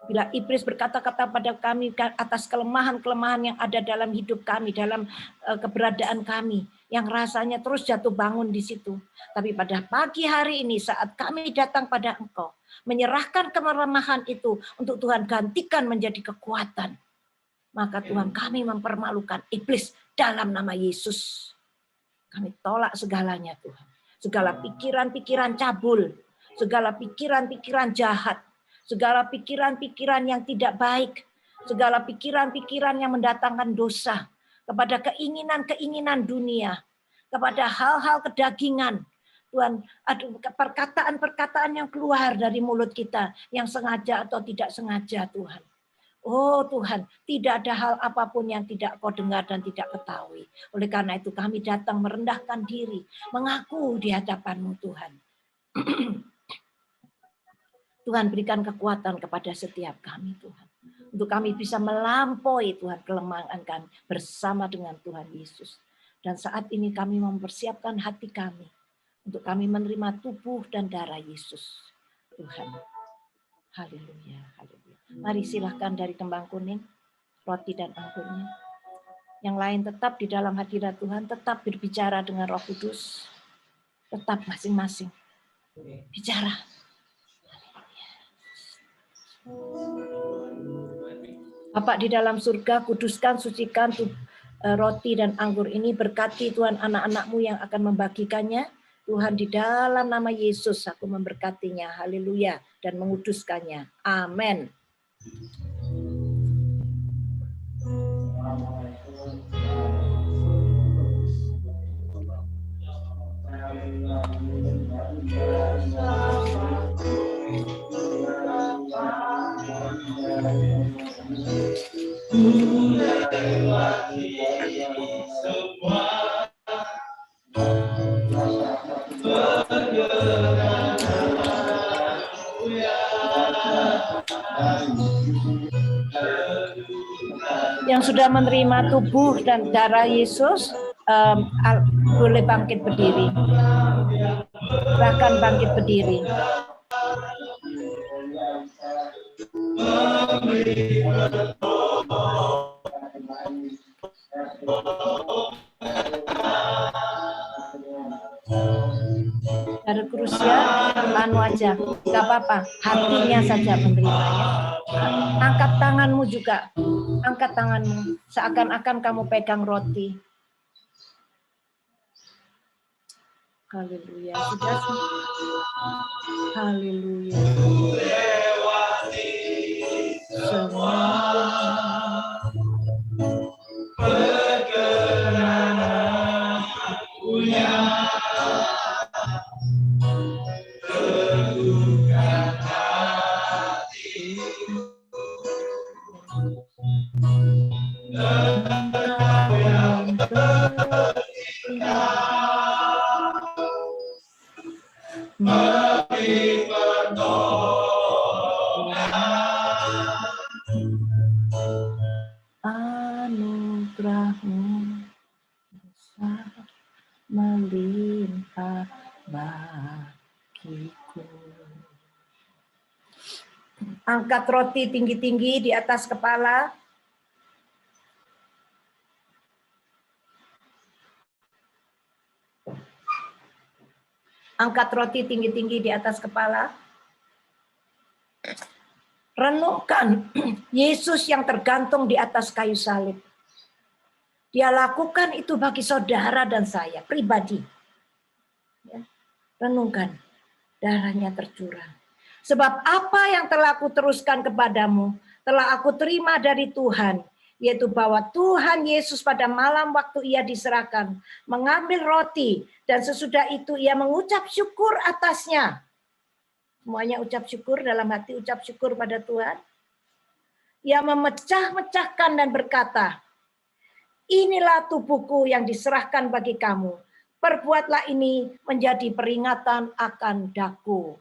Bila iblis berkata-kata pada kami atas kelemahan-kelemahan yang ada dalam hidup kami, dalam keberadaan kami, yang rasanya terus jatuh bangun di situ. Tapi pada pagi hari ini saat kami datang pada Engkau, menyerahkan kelemahan itu untuk Tuhan gantikan menjadi kekuatan. Maka Tuhan kami mempermalukan iblis dalam nama Yesus. Kami tolak segalanya Tuhan. Segala pikiran-pikiran cabul, segala pikiran-pikiran jahat, segala pikiran-pikiran yang tidak baik, segala pikiran-pikiran yang mendatangkan dosa, kepada keinginan-keinginan dunia, kepada hal-hal kedagingan. Tuhan, ada perkataan-perkataan yang keluar dari mulut kita, yang sengaja atau tidak sengaja Tuhan. Oh Tuhan, tidak ada hal apapun yang tidak Kau dengar dan tidak ketahui. Oleh karena itu kami datang merendahkan diri, mengaku di hadapan-Mu Tuhan. Tuhan berikan kekuatan kepada setiap kami Tuhan. Untuk kami bisa melampaui Tuhan kelemahan kami bersama dengan Tuhan Yesus. Dan saat ini kami mempersiapkan hati kami untuk kami menerima tubuh dan darah Yesus. Tuhan. Haleluya, haleluya. Mari silahkan dari kembang kuning, roti dan anggurnya. Yang lain tetap di dalam hadirat Tuhan, tetap berbicara dengan Roh Kudus. Tetap masing-masing bicara. Bapa di dalam surga, kuduskan, sucikan roti dan anggur ini, berkati Tuhan anak-anak-Mu yang akan membagikannya. Tuhan, di dalam nama Yesus aku memberkatinya, haleluya, dan menguduskannya. Amin. Yang sudah menerima tubuh dan darah Yesus boleh bangkit berdiri. Bahkan bangkit berdiri. Dari Rusia, anu aja, nggak apa-apa, hatinya saja menerimanya. Angkat tanganmu juga, angkat tanganmu, seakan-akan kamu pegang roti. Haleluya, sudah. Haleluya. Semua anugerahmu besar melimpah bagiku. Angkat roti tinggi-tinggi di atas kepala. Angkat roti tinggi-tinggi di atas kepala. Renungkan Yesus yang tergantung di atas kayu salib. Dia lakukan itu bagi saudara dan saya pribadi. Ya. Renungkan, darahnya tercurah. Sebab apa yang telah aku teruskan kepadamu, telah aku terima dari Tuhan, yaitu bahwa Tuhan Yesus pada malam waktu ia diserahkan, mengambil roti, dan sesudah itu ia mengucap syukur atasnya. Semuanya ucap syukur, dalam hati ucap syukur pada Tuhan. Ia memecah-mecahkan dan berkata, inilah tubuhku yang diserahkan bagi kamu. Perbuatlah ini menjadi peringatan akan daku.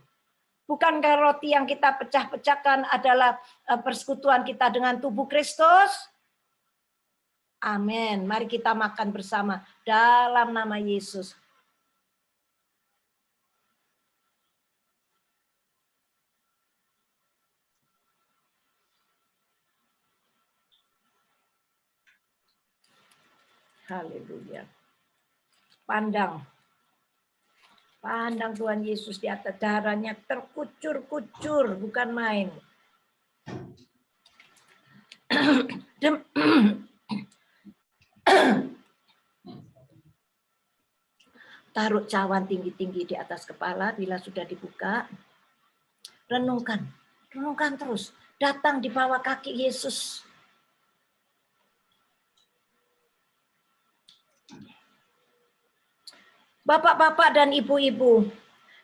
Bukankah roti yang kita pecah-pecahkan adalah persekutuan kita dengan tubuh Kristus? Amin. Mari kita makan bersama dalam nama Yesus. Haleluya. Pandang Tuhan Yesus di atas, darahnya terkucur-kucur, bukan main. Taruh cawan tinggi-tinggi di atas kepala bila sudah dibuka. Renungkan terus. Datang di bawah kaki Yesus. Bapak-bapak dan ibu-ibu,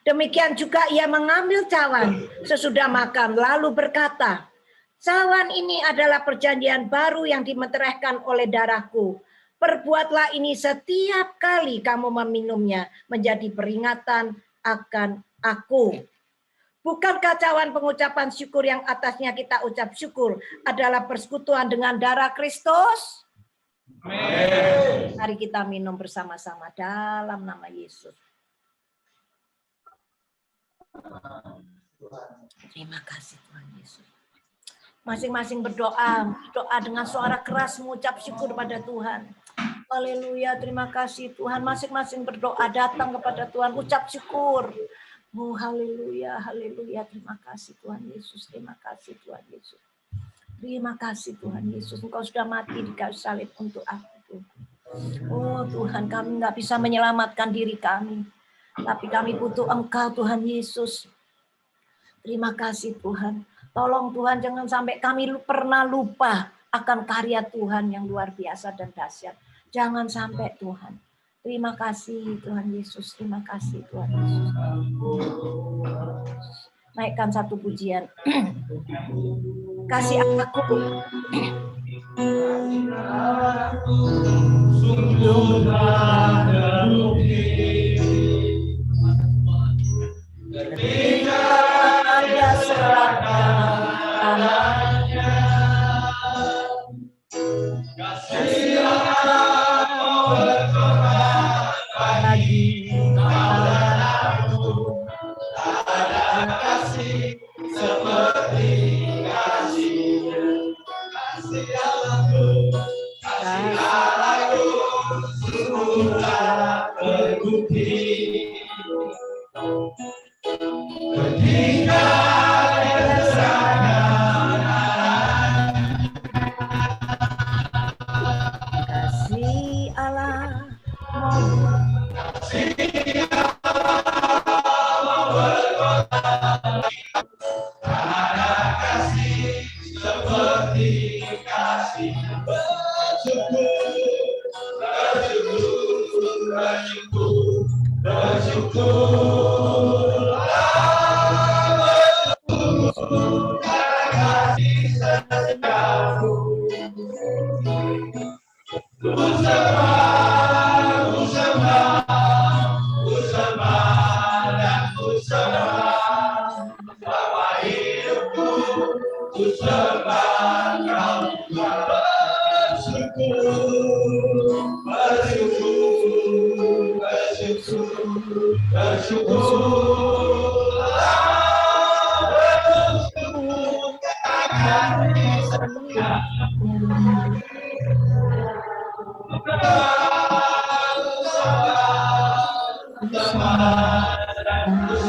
demikian juga ia mengambil cawan sesudah makan, lalu berkata, cawan ini adalah perjanjian baru yang dimeteraikan oleh darahku. Perbuatlah ini setiap kali kamu meminumnya, menjadi peringatan akan aku. Bukankah cawan pengucapan syukur yang atasnya kita ucap syukur adalah persekutuan dengan darah Kristus? Amin. Mari kita minum bersama-sama dalam nama Yesus. Terima kasih Tuhan Yesus. Masing-masing berdoa dengan suara keras mengucap syukur pada Tuhan. Haleluya, terima kasih Tuhan. Masing-masing berdoa datang kepada Tuhan, ucap syukur. Oh, haleluya, haleluya. Terima kasih Tuhan Yesus, terima kasih Tuhan Yesus. Terima kasih Tuhan Yesus, Engkau sudah mati di kayu salib untuk aku. Oh Tuhan, kami nggak bisa menyelamatkan diri kami, tapi kami butuh Engkau Tuhan Yesus. Terima kasih Tuhan. Tolong Tuhan, jangan sampai kami pernah lupa akan karya Tuhan yang luar biasa dan dahsyat. Jangan sampai Tuhan. Terima kasih Tuhan Yesus, terima kasih Tuhan Yesus. Naikkan satu pujian. Kasih aku. Sungguh terbukti ketika Dia serahkan anaknya, kasih Allah berkorban bagi padaku. Ada kasih seperti kasih-Nya, kasih Allahku, kasih Allahku sudah terbukti. Ketika Dia serahkan Kasih Allah ada kasih seperti kasih. Bersyukur. Kasih setiamu. Ku sembah dan ku sembah.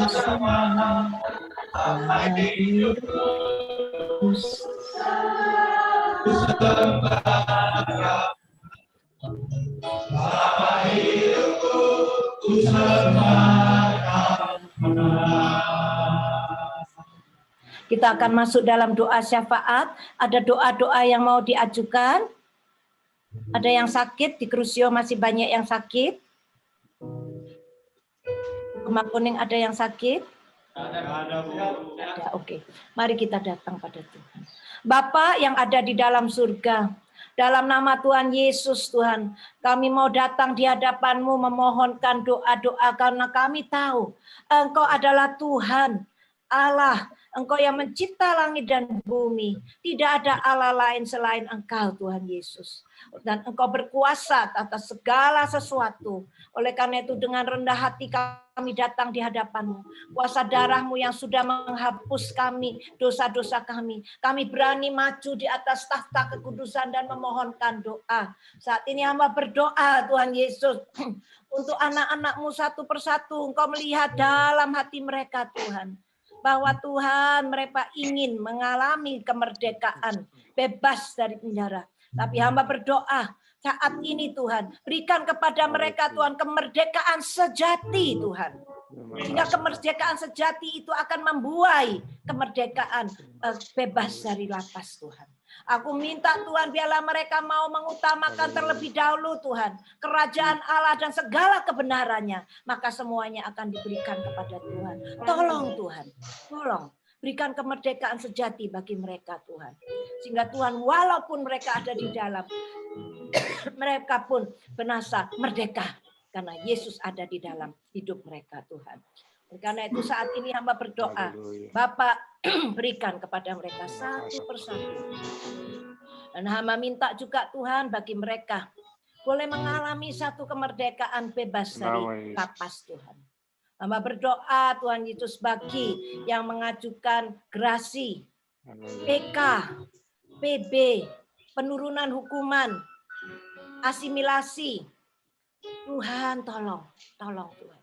Selama hidupku ku sembah Kau Tuhan. Kita akan masuk dalam doa syafaat. Ada doa-doa yang mau diajukan. Ada yang sakit, di Krusio masih banyak yang sakit. Kemang Kuning ada yang sakit? Ada, oke. Mari kita datang pada Tuhan. Bapa yang ada di dalam surga, dalam nama Tuhan Yesus Tuhan, kami mau datang di hadapan-Mu memohonkan doa-doa karena kami tahu Engkau adalah Tuhan, Allah, Engkau yang mencipta langit dan bumi. Tidak ada Allah lain selain Engkau Tuhan Yesus. Dan Engkau berkuasa atas segala sesuatu. Oleh karena itu dengan rendah hati kami datang di hadapan-Mu. Kuasa darah-Mu yang sudah menghapus kami, dosa-dosa kami. Kami berani maju di atas tahta kekudusan dan memohonkan doa. Saat ini hamba berdoa Tuhan Yesus. Untuk anak-anak-Mu satu persatu. Engkau melihat dalam hati mereka Tuhan. Bahwa Tuhan mereka ingin mengalami kemerdekaan. Bebas dari penjara. Tapi hamba berdoa saat ini Tuhan, berikan kepada mereka Tuhan kemerdekaan sejati Tuhan. Sehingga kemerdekaan sejati itu akan membuai kemerdekaan bebas dari lapas Tuhan. Aku minta Tuhan biarlah mereka mau mengutamakan terlebih dahulu Tuhan kerajaan Allah dan segala kebenarannya. Maka semuanya akan diberikan kepada Tuhan. Tolong Tuhan, tolong. Berikan kemerdekaan sejati bagi mereka Tuhan. Sehingga Tuhan walaupun mereka ada di dalam, mereka pun binasa merdeka. Karena Yesus ada di dalam hidup mereka Tuhan. Karena itu saat ini hamba berdoa. Bapak berikan kepada mereka satu persatu. Dan hamba minta juga Tuhan bagi mereka. Boleh mengalami satu kemerdekaan bebas dari lapas Tuhan. Hamba berdoa Tuhan Yesus bagi yang mengajukan gerasi, PK, PB, penurunan hukuman, asimilasi. Tuhan tolong Tuhan.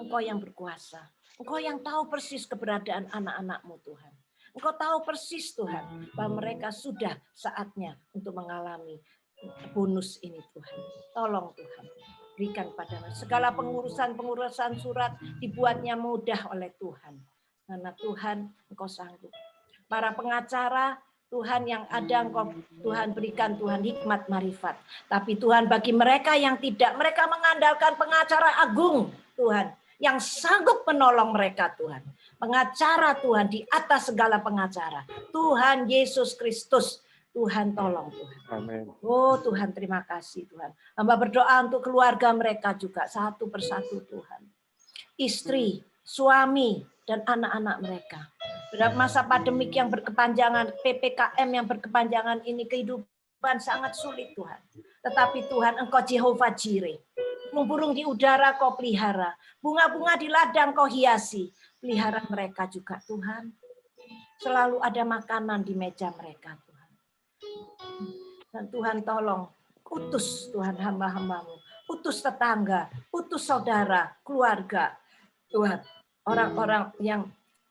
Engkau yang berkuasa. Engkau yang tahu persis keberadaan anak-anak-Mu Tuhan. Engkau tahu persis Tuhan bahwa mereka sudah saatnya untuk mengalami bonus ini Tuhan. Tolong Tuhan. Berikan pada segala pengurusan surat dibuatnya mudah oleh Tuhan. Karena Tuhan Engkau sanggup. Para pengacara Tuhan yang ada Engkau Tuhan berikan Tuhan hikmat marifat. Tapi Tuhan bagi mereka yang tidak, mereka mengandalkan pengacara agung Tuhan yang sanggup menolong mereka Tuhan. Pengacara Tuhan di atas segala pengacara. Tuhan Yesus Kristus. Tuhan tolong Tuhan. Amin. Oh Tuhan terima kasih Tuhan. Hamba berdoa untuk keluarga mereka juga satu persatu Tuhan. Istri, suami, dan anak-anak mereka. Pada masa pandemik yang berkepanjangan, PPKM yang berkepanjangan ini kehidupan sangat sulit Tuhan. Tetapi Tuhan Engkau Jehovah Jireh. Burung-burung di udara Kau pelihara. Bunga-bunga di ladang Kau hiasi. Pelihara mereka juga Tuhan. Selalu ada makanan di meja mereka Tuhan. Dan Tuhan tolong, utus Tuhan hamba-hamba-Mu. Utus tetangga, utus saudara, keluarga. Tuhan, orang-orang yang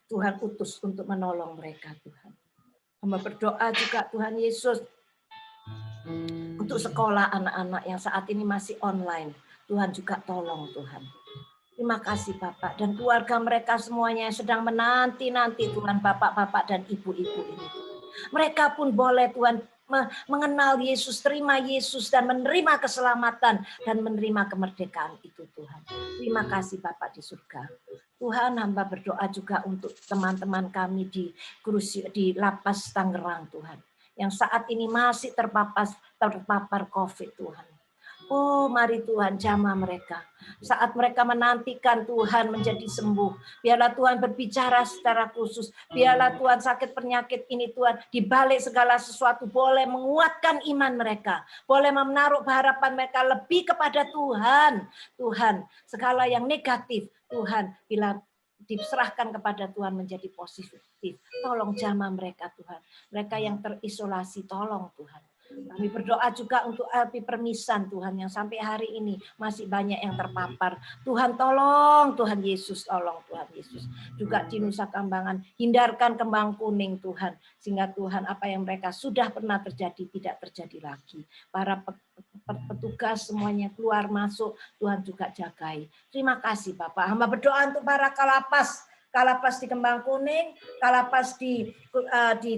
Tuhan utus untuk menolong mereka Tuhan. Hamba berdoa juga Tuhan Yesus untuk sekolah anak-anak yang saat ini masih online. Tuhan juga tolong Tuhan. Terima kasih Bapak dan keluarga mereka semuanya yang sedang menanti-nanti Tuhan Bapak-bapak dan ibu-ibu ini. Mereka pun boleh Tuhan mengenal Yesus, terima Yesus dan menerima keselamatan dan menerima kemerdekaan itu Tuhan. Terima kasih Bapak di surga. Tuhan hamba berdoa juga untuk teman-teman kami di Lapas Tangerang Tuhan. Yang saat ini masih terpapar COVID Tuhan. Oh mari Tuhan jamah mereka. Saat mereka menantikan Tuhan menjadi sembuh. Biarlah Tuhan berbicara secara khusus. Biarlah Tuhan sakit penyakit ini Tuhan. Dibalik segala sesuatu boleh menguatkan iman mereka. Boleh menaruh harapan mereka lebih kepada Tuhan. Tuhan segala yang negatif Tuhan bila diserahkan kepada Tuhan menjadi positif. Tolong jamah mereka Tuhan. Mereka yang terisolasi tolong Tuhan. Kami berdoa juga untuk LP Permisan Tuhan yang sampai hari ini masih banyak yang terpapar. Tuhan tolong, Tuhan Yesus tolong Tuhan Yesus. Juga di Nusa Kambangan hindarkan kembang kuning Tuhan. Sehingga Tuhan apa yang mereka sudah pernah terjadi tidak terjadi lagi. Para petugas semuanya keluar masuk Tuhan juga jagai. Terima kasih Bapak. Hamba berdoa untuk para kalapas di Kembang Kuning, kalapas di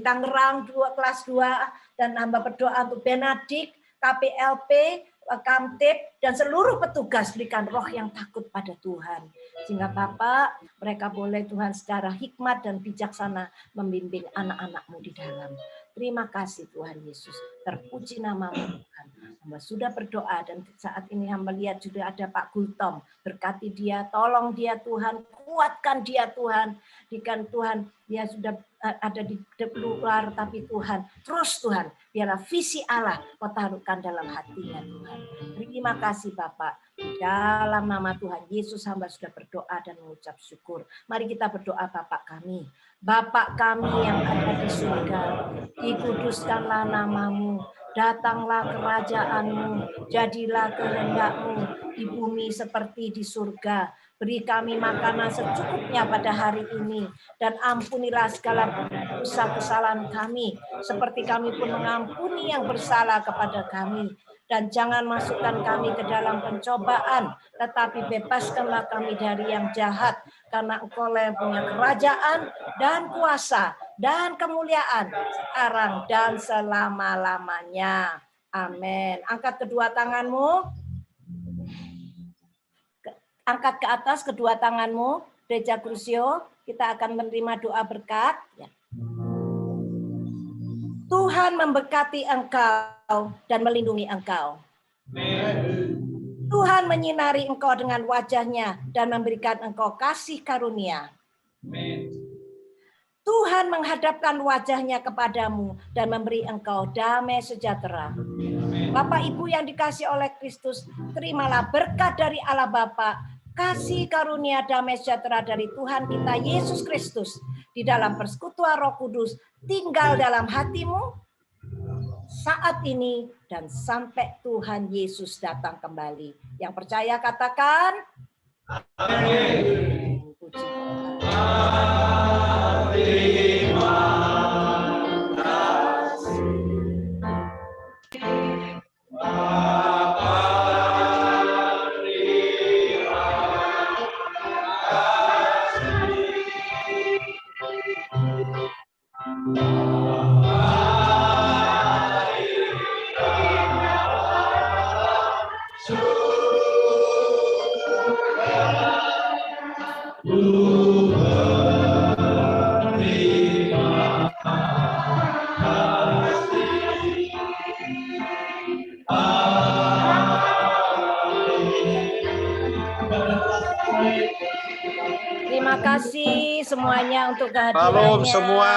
Tangerang kelas 2 dan hamba berdoa untuk Benadik, KPLP, Kamtib dan seluruh petugas berikan roh yang takut pada Tuhan. Sehingga Bapak mereka boleh Tuhan secara hikmat dan bijaksana membimbing anak-anak-Mu di dalam. Terima kasih Tuhan Yesus. Terpuji nama-Mu Tuhan. Hamba sudah berdoa dan saat ini hamba lihat juga ada Pak Gultom. Berkati dia, tolong dia Tuhan, kuatkan dia Tuhan. Jika Tuhan dia sudah ada di luar tapi Tuhan, terus Tuhan, biarlah visi Allah Kau taruhkan dalam hatinya Tuhan. Terima kasih Bapak. Dalam nama Tuhan Yesus hamba sudah berdoa dan mengucap syukur. Mari kita berdoa Bapak kami. Bapak kami yang ada di surga, dikuduskanlah nama-Mu, datanglah kerajaan-Mu, jadilah kehendak-Mu di bumi seperti di surga. Beri kami makanan secukupnya pada hari ini, dan ampunilah segala dosa kesalahan kami, seperti kami pun mengampuni yang bersalah kepada kami. Dan jangan masukkan kami ke dalam pencobaan, tetapi bebaskanlah kami dari yang jahat, karena Engkau-lah yang punya kerajaan dan kuasa dan kemuliaan sekarang dan selama-lamanya. Amin. Angkat kedua tanganmu. Angkat ke atas kedua tanganmu. Gereja Crucio, kita akan menerima doa berkat. Ya. Tuhan memberkati engkau dan melindungi engkau. Tuhan menyinari engkau dengan wajahnya dan memberikan engkau kasih karunia. Tuhan menghadapkan wajahnya kepadamu dan memberi engkau damai sejahtera. Bapak Ibu yang dikasihi oleh Kristus, terimalah berkat dari Allah Bapa, kasih karunia damai sejahtera dari Tuhan kita Yesus Kristus di dalam persekutuan Roh Kudus tinggal dalam hatimu saat ini dan sampai Tuhan Yesus datang kembali. Yang percaya katakan amin. Puji Tuhan. Terima kasih semuanya untuk kehadirannya. Salam semua.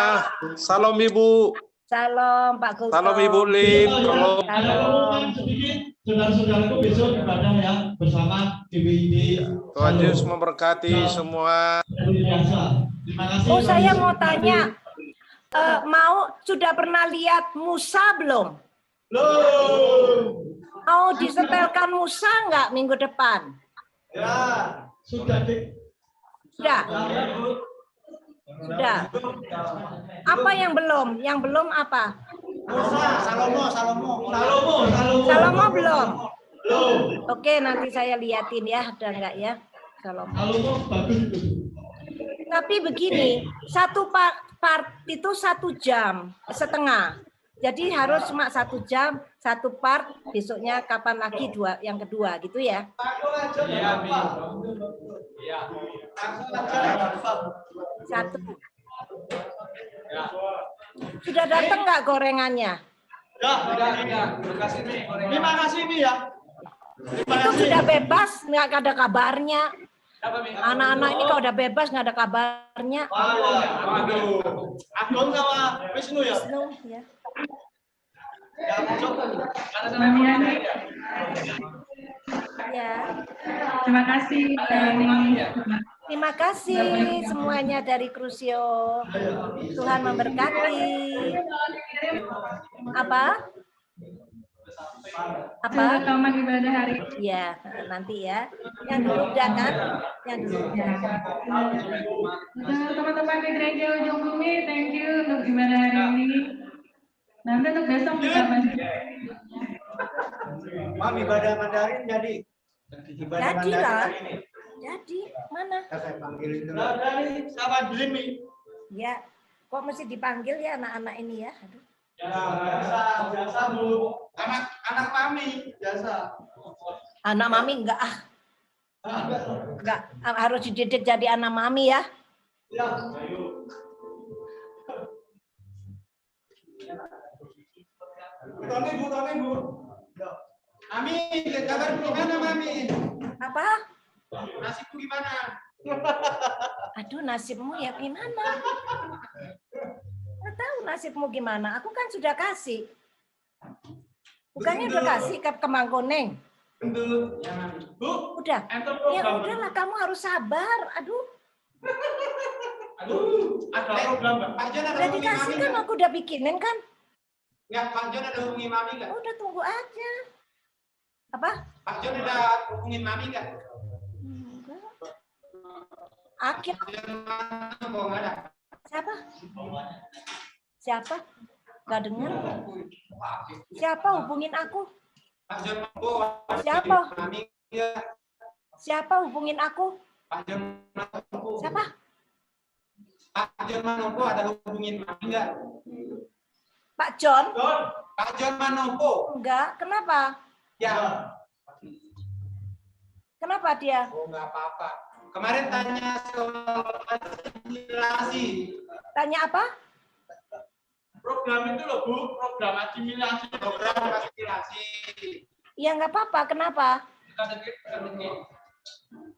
Salam Ibu. Salam Pak Gultom. Salam Ibu Lin. Salam. Sedikit, saudara-saudaraku besok ibadah ya bersama GBID. Tuhan Yesus memberkati semua. Terima kasih. Oh, saya mau tanya, sudah pernah lihat Musa belum? Belum. Mau disetelkan Musa nggak minggu depan? Ya, sudah Dik. Sudah. Sudah. Apa yang belum? Yang belum apa? Salomo belum. Oke, nanti saya liatin ya, ada nggak ya Salomo. Bagus itu. Tapi begini, satu part itu 1 jam setengah. Jadi harus cuma 1 jam, 1 part. Besoknya kapan lagi yang kedua, gitu ya? Iya. Satu. Sudah datang nggak gorengannya? Terima kasih Mi ya. Itu sudah bebas, nggak ada kabarnya. Anak-anak ini kalau udah bebas nggak ada kabarnya. Agung sama Wisnu ya. Wisnu, ya. Ya. Terima kasih. Terima kasih semuanya dari Krusio. Tuhan memberkati. Apa? Apa? Rekaman ibadah hari. Ya, nanti ya. Yang dulu udah kan? Yang dulu. Ya. Untuk teman-teman di gereja Ujung Bumi, thank you untuk ibadah hari ini. Nanti untuk besok juga masih. Mam, ibadah Mandarin jadi. Jadi lah. Jadi mana? Saya panggilin dulu. Sama Jimmy. Ya, kok mesti dipanggil ya anak-anak ini ya? Aduh. Ya, biasa Bu. Anak Mami, biasa. Anak mami enggak enggak harus dididik jadi anak mami ya. Ya, ayo. Bu. Mami, kabar gimana Mami? Apa? Nasibku gimana? Aduh, nasibmu ya gimana? Nggak tahu nasibmu gimana. Aku kan sudah kasih. Bukannya udah kasih ke Mangkoneng? Bentuk. Ya, Mami. Bu, Udah. Ya udahlah, kamu harus sabar. Aduh. ada program, Pak. Pak Jon ada Udah hubungi dikasih Mami kan, nggak? aku udah bikinin kan? Nggak, Pak Jon ada hubungi Mami nggak? Udah tunggu aja. Apa? Pak Jon ada hubungin Mami nggak? Enggak. Akhir. Pak Jon mana? Kok nggak ada? Siapa? Siapa? Gak dengar? Siapa hubungin aku? Pak Jon Manopo. Siapa? Mami nggak? Siapa hubungin aku? Pak Jon Manopo. Siapa? Pak Jon Manopo ada hubungin Mami nggak? Pak John? Pak Jon Manopo. Enggak. Kenapa? Ya. Kenapa dia? Oh, nggak apa-apa. Kemarin tanya soal asimilasi. Tanya apa? Program itu loh, Bu. Program asimilasi. Program asimilasi. Ya nggak apa-apa. Kenapa?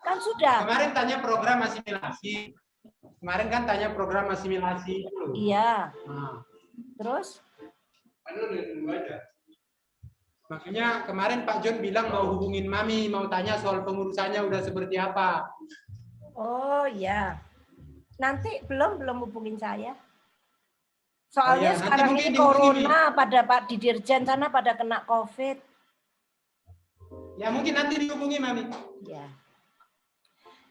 Kan sudah. Kemarin tanya program asimilasi. Kemarin kan tanya program asimilasi. Iya. Nah. Terus? Makanya kemarin Pak John bilang mau hubungin Mami, mau tanya soal pengurusannya udah seperti apa. Oh, Oh ya, nanti belum hubungin saya. Soalnya nanti sekarang mungkin ini dihubungi, corona pada Pak di Dirjen sana pada kena COVID. Ya mungkin nanti dihubungi Mami. Ya.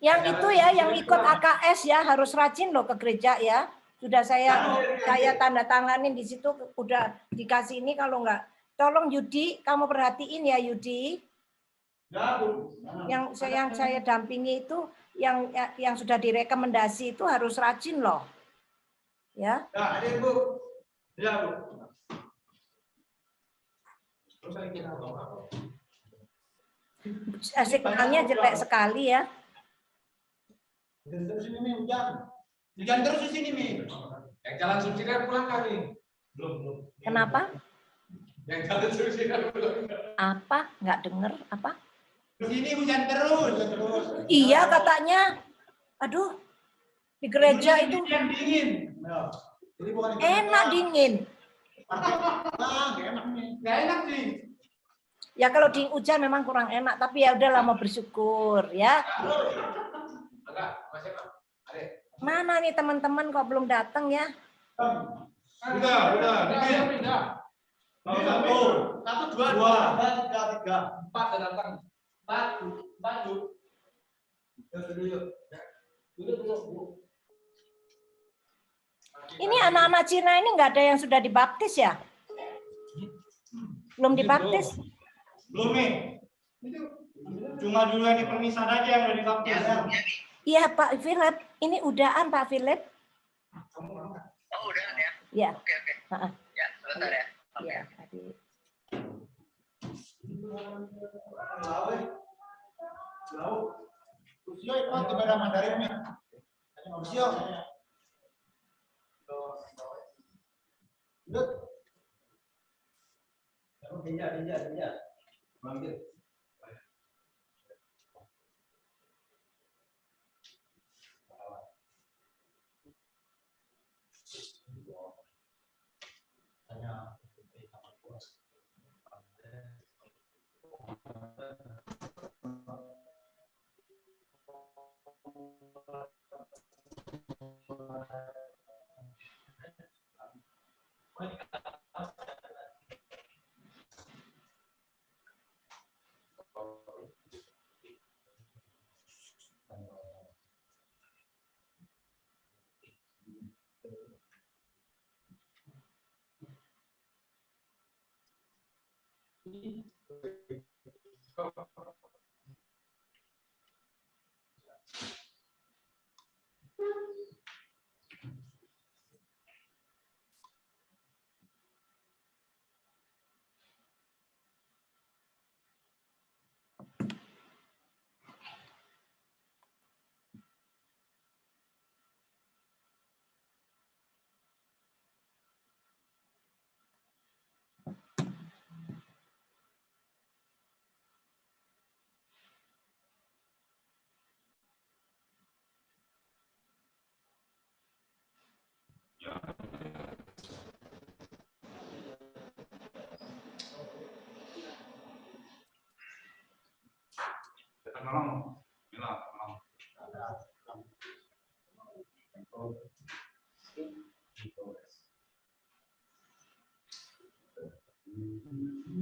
Yang itu ya, yang ikut AKS ya harus rajin loh ke gereja ya. Sudah saya tanda tanganin di situ, udah dikasih ini. Kalau enggak, tolong Yudi, kamu perhatiin ya Yudi. Yang saya dampingi itu yang sudah direkomendasi itu harus rajin loh. Ya. Ya, ada Bu. Ya, Bu. Signalnya jelek sekali ya. Terus ini hujan. Hujan terus di sini Mi. Yang jalan subsidi pulang kali. Belum. Kenapa? Yang jalan subsidi pulang. Apa? Nggak dengar apa? Di sini hujan terus. Iya katanya. Aduh, di gereja itu Yang dingin. Ya. Jadi bukan enak dingin. Nggak enak nih. Ya kalau di hujan memang kurang enak, tapi ya udahlah mau bersyukur ya. Mana nih teman-teman kok belum datang ya? Udah. Satu, dua, tiga. Empat udah datang. Empat, Bu. Duduk. Ini anak-anak Cina ini nggak ada yang sudah dibaptis ya? Belum dibaptis? Belum nih. Cuma dulu yang di permisan aja yang udah dibaptis. Iya Pak Philip, ini udahan Pak Philip. Oh, udah ya? Ya. Oke. Heeh. Ya, sebentar ya. Oke. Ya, adik. Usio ikut ibadah Mandarin nih. Usio. Pinjak. Panggil.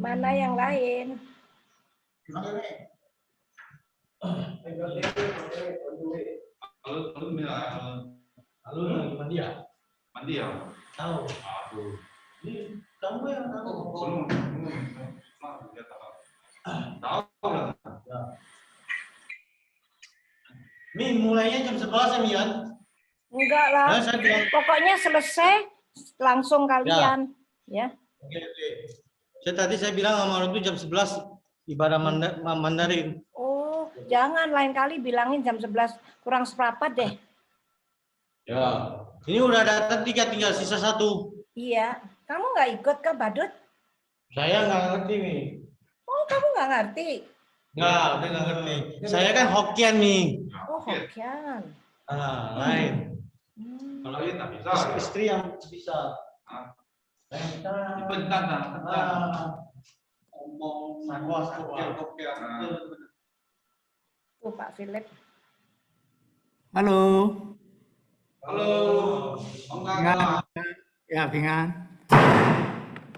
Mana yang lain? Halo, mandi ya? Mandi ya? Tahu. Aduh. Ini kamu yang tahu. Belum. Tahu lah. Mi, mulainya jam 11 ya, Mian? Enggak lah. Nah, saya bilang, Pokoknya selesai langsung kalian. Ya. oke. Tadi saya bilang sama orang itu jam 11 ibadah Mandarin. Oh, jangan lain kali bilangin jam 11 kurang seperempat deh. Ya. Ini udah datang 3, tinggal sisa 1. Iya. Kamu nggak ikut ke Badut? Saya nggak ngerti, Mi. Oh, kamu nggak ngerti? Nggak, udah nggak ngerti. Saya kan Hokkien, Mi. Oh, Hokkien. Lain. Kalau ini tak bisa. Istri yang bisa. Bentar. Ngomong Oke. Oh, Pak Philip. Halo. Halo. Om Kakak. Ya, Pingan.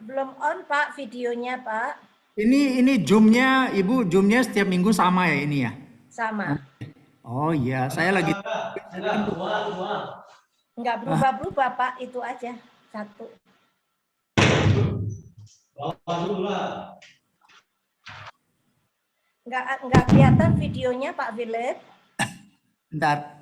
Belum on Pak videonya Pak. Ini Zoom-nya, Ibu, Zoom-nya setiap minggu sama ya ini ya? Sama. Oh iya, saya lagi. Enggak berubah-berubah Pak, itu aja. Satu. Enggak kelihatan videonya Pak Philip. Bentar.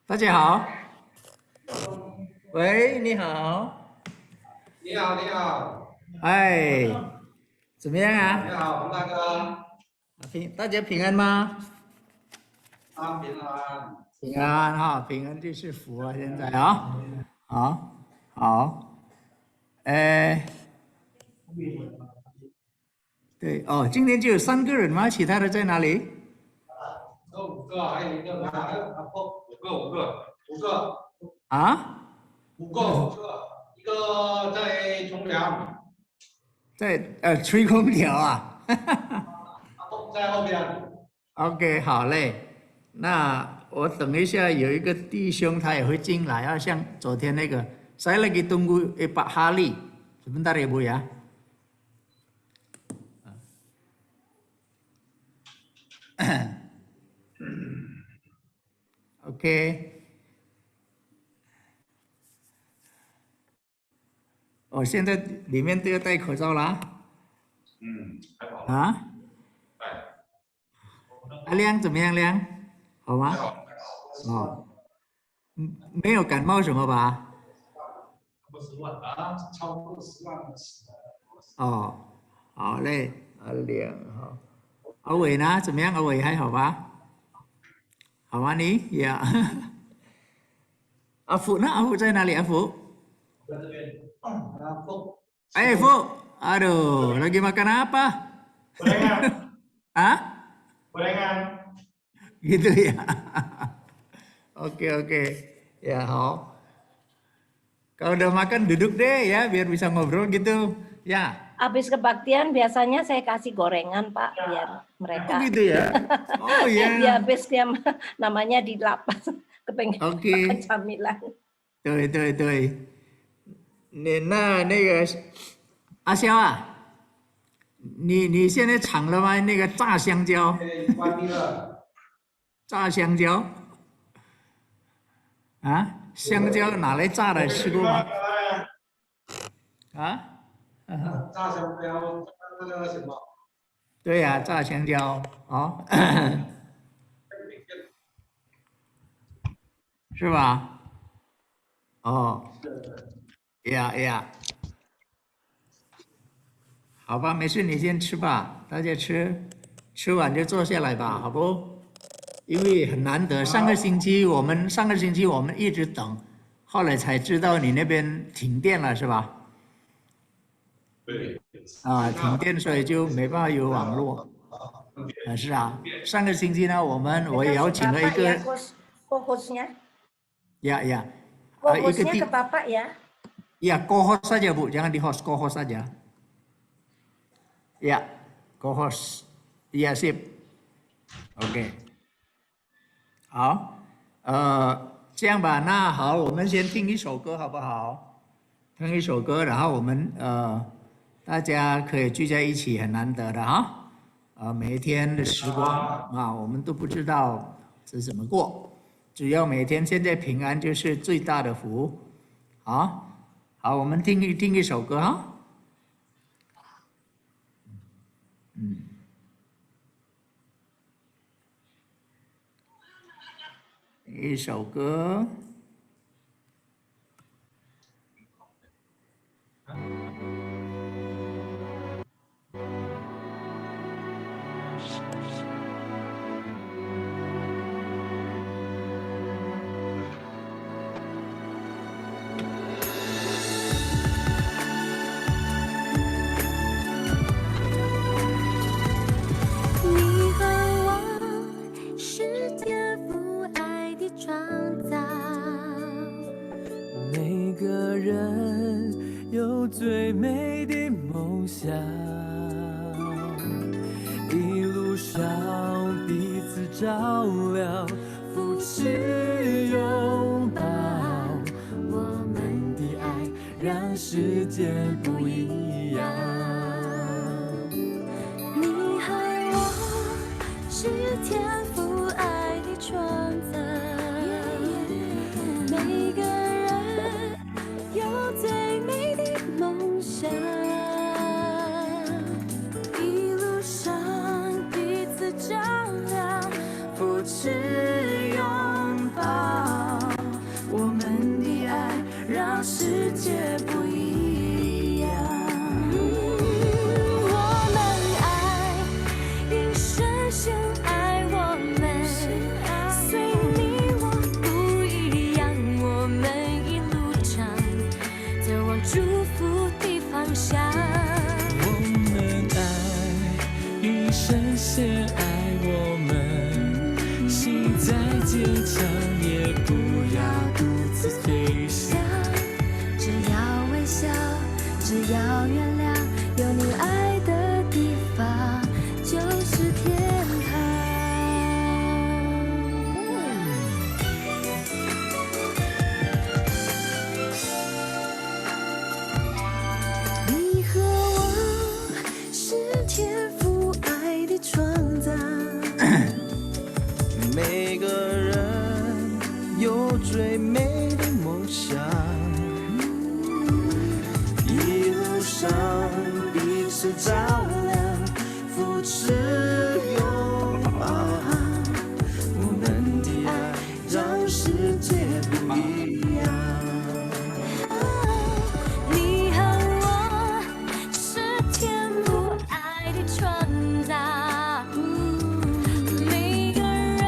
Đại家好。喂，你好。你好，你好，哎，怎么样啊？你好，洪大哥，大家平安吗？平安。平安哈，平安就是福啊！现在啊，好，对哦，今天就有3个人吗？其他的在哪里？有5个，还有一个5个啊，5个，一个在冲凉，在吹空调啊。在后边。OK， 好嘞。那我等一下有一个弟兄他也会进来啊，像昨天那个。Saya lagi tunggu Pak Hali. Sebentar ya Bu ya. OK。哦，现在里面都要戴口罩啦。还好。啊？阿亮怎么样，亮？好吗？哦，没有感冒什么吧？不10万啊，超过10万。哦，好嘞，阿亮哈。阿伟呢？怎么样？阿伟还好吧？好吗你？呀。阿福呢？阿福在哪里？阿福？在这边。阿福。哎，福，aduh, lagi makan apa? Gorengan. Hah? Gorengan. Gitu ya. Oke. Ya, hao. Kalau udah makan duduk deh ya, biar bisa ngobrol gitu. Ya. Habis kebaktian biasanya saya kasih gorengan Pak, biar mereka. Oh gitu ya. Oh iya. Dia habis dia namanya di lapas kepengen makan camilan. 对。那个阿肖啊，你现在尝了吗？那个炸香蕉。关闭了。炸香蕉。啊？香蕉拿来炸的吃过吗？啊？炸香蕉，那个什么？对呀，炸香蕉。哦。是吧？哦。呀。好吧，没事，你先吃吧，大家吃完就坐下来吧，好不？因为很难得，上个星期我们一直等，后来才知道你那边停电了，是吧？对。啊，停电，所以就没办法有网络。是啊，上个星期呢，我邀请了一个。Fokusnya. Ya. Fokusnya ke Bapak ya. Ya, co-host saja Bu, jangan di host, co-host saja. Ya, co-host. Iya, sip. OK。好，这样吧，那好，我们先听一首歌好不好？听一首歌，然后我们大家可以聚在一起，很难得的哈。每一天的时光啊，我们都不知道是怎么过，只要每天现在平安就是最大的福。好，我们听一首歌哈。一首歌。你和我是照亮，扶持拥抱，我们的爱让世界不一样。你和我是天父爱的创造，每个人有最美的梦想，一路上彼此照亮，扶持拥抱，我们的爱让世界不一样。我们爱，因深深爱我们，随你我不一样，我们一路上走往祝福的方向。我们爱，因深深爱我们，心再坚强也不要独自飞翔。只要微笑，只要原谅，有你爱的地方就是天堂。你和我是天父爱的创造，每个人有最美的梦想，一路上彼此照亮，扶持拥抱，我们的爱让世界不一样。你和我是天父爱的创造，每个人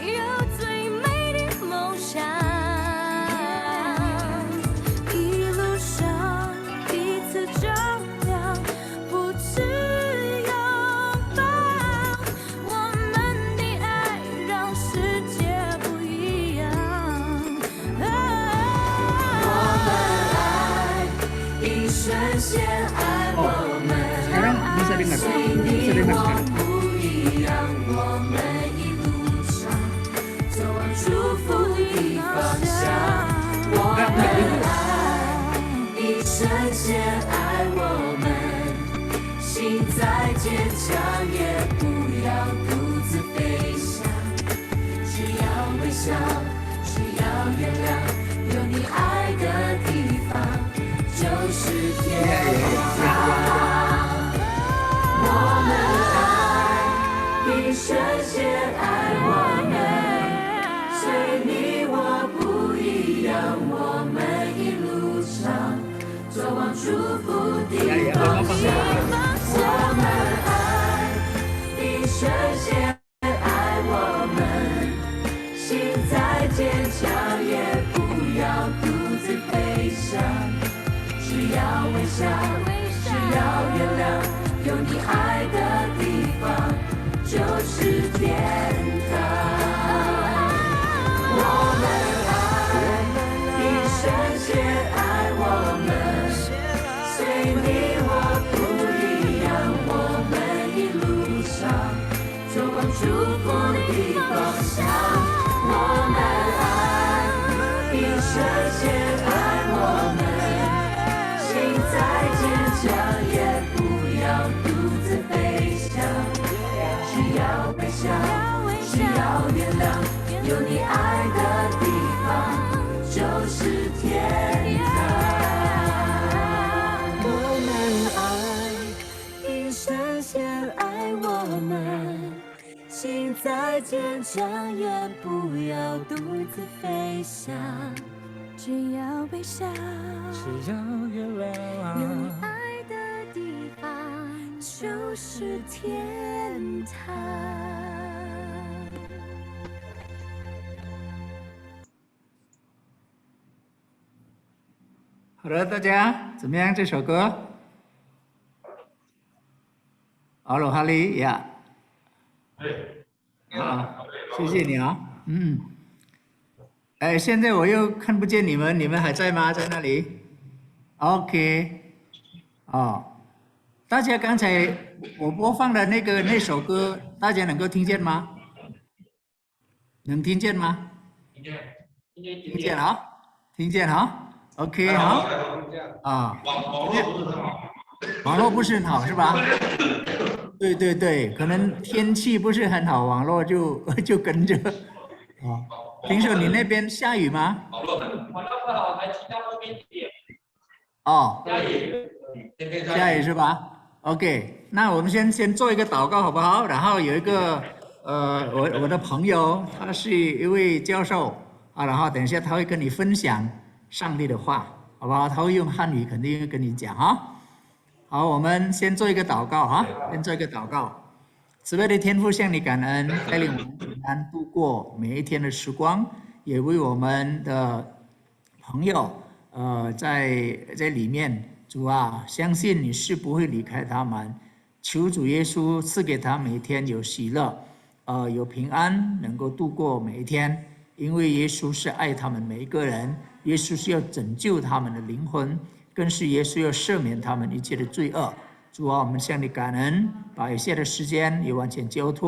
有最美的梦想，一路上彼此照亮，扶持拥抱，我们的爱让世界不一样。我们爱，因深深爱我们， Sekarang bisa dengar, 随 bisa 你 dengar 我 sekarang. 不一样，我们一路上走往祝福的方向。我们爱，因深深爱我们，心再坚强也不要独自飞翔。只要微笑，只要原谅，有你爱的地方就是天堂。我们爱，因深深爱我们，随你我不一样，我们一路上走往祝福的方向。我们爱，因深深爱我们，心再坚强也不要独自飞翔。只要微笑，只要原谅，有你爱的地方就是天堂。我们爱，因深深爱我们，随你我不一样，我们一路上走往祝福的方向。我们爱，因深深爱我们，心再坚强也不要独自飞翔。只要微笑，只要原谅，有你爱的地方就是天堂。我们爱，因深深爱我们，心再坚强也不要独自飞翔。只要微笑，只要原有谅你，爱的地方就是天堂。好了，大家怎么样？这首歌？阿罗哈利呀，啊，谢谢你啊，哎，现在我又看不见你们，你们还在吗？在那里 ？OK， 哦，大家刚才我播放的那首歌，大家能够听见吗？能听见吗？听见，听见啊，听见啊 ，OK 好，啊，网络不是很好是吧？对对对，可能天气不是很好，网络就跟着。啊，听说你那边下雨吗？网络不好，还提到后面一点。哦，下雨，下雨是吧 ？OK， 那我们先做一个祷告好不好？然后有一个我的朋友，他是一位教授啊，然后等一下他会跟你分享上帝的话，好不好？他会用汉语肯定会跟你讲哈。好，我们先做一个祷告哈，先做一个祷告。慈悲的天父，向你感恩，带领我们平安度过每一天的时光，也为我们的朋友，在里面，主啊，相信你是不会离开他们，求主耶稣赐给他每天有喜乐，有平安，能够度过每一天，因为耶稣是爱他们每一个人，耶稣是要拯救他们的灵魂，更是耶稣要赦免他们一切的罪恶。主啊，我们向你感恩，把一切的时间也完全交托。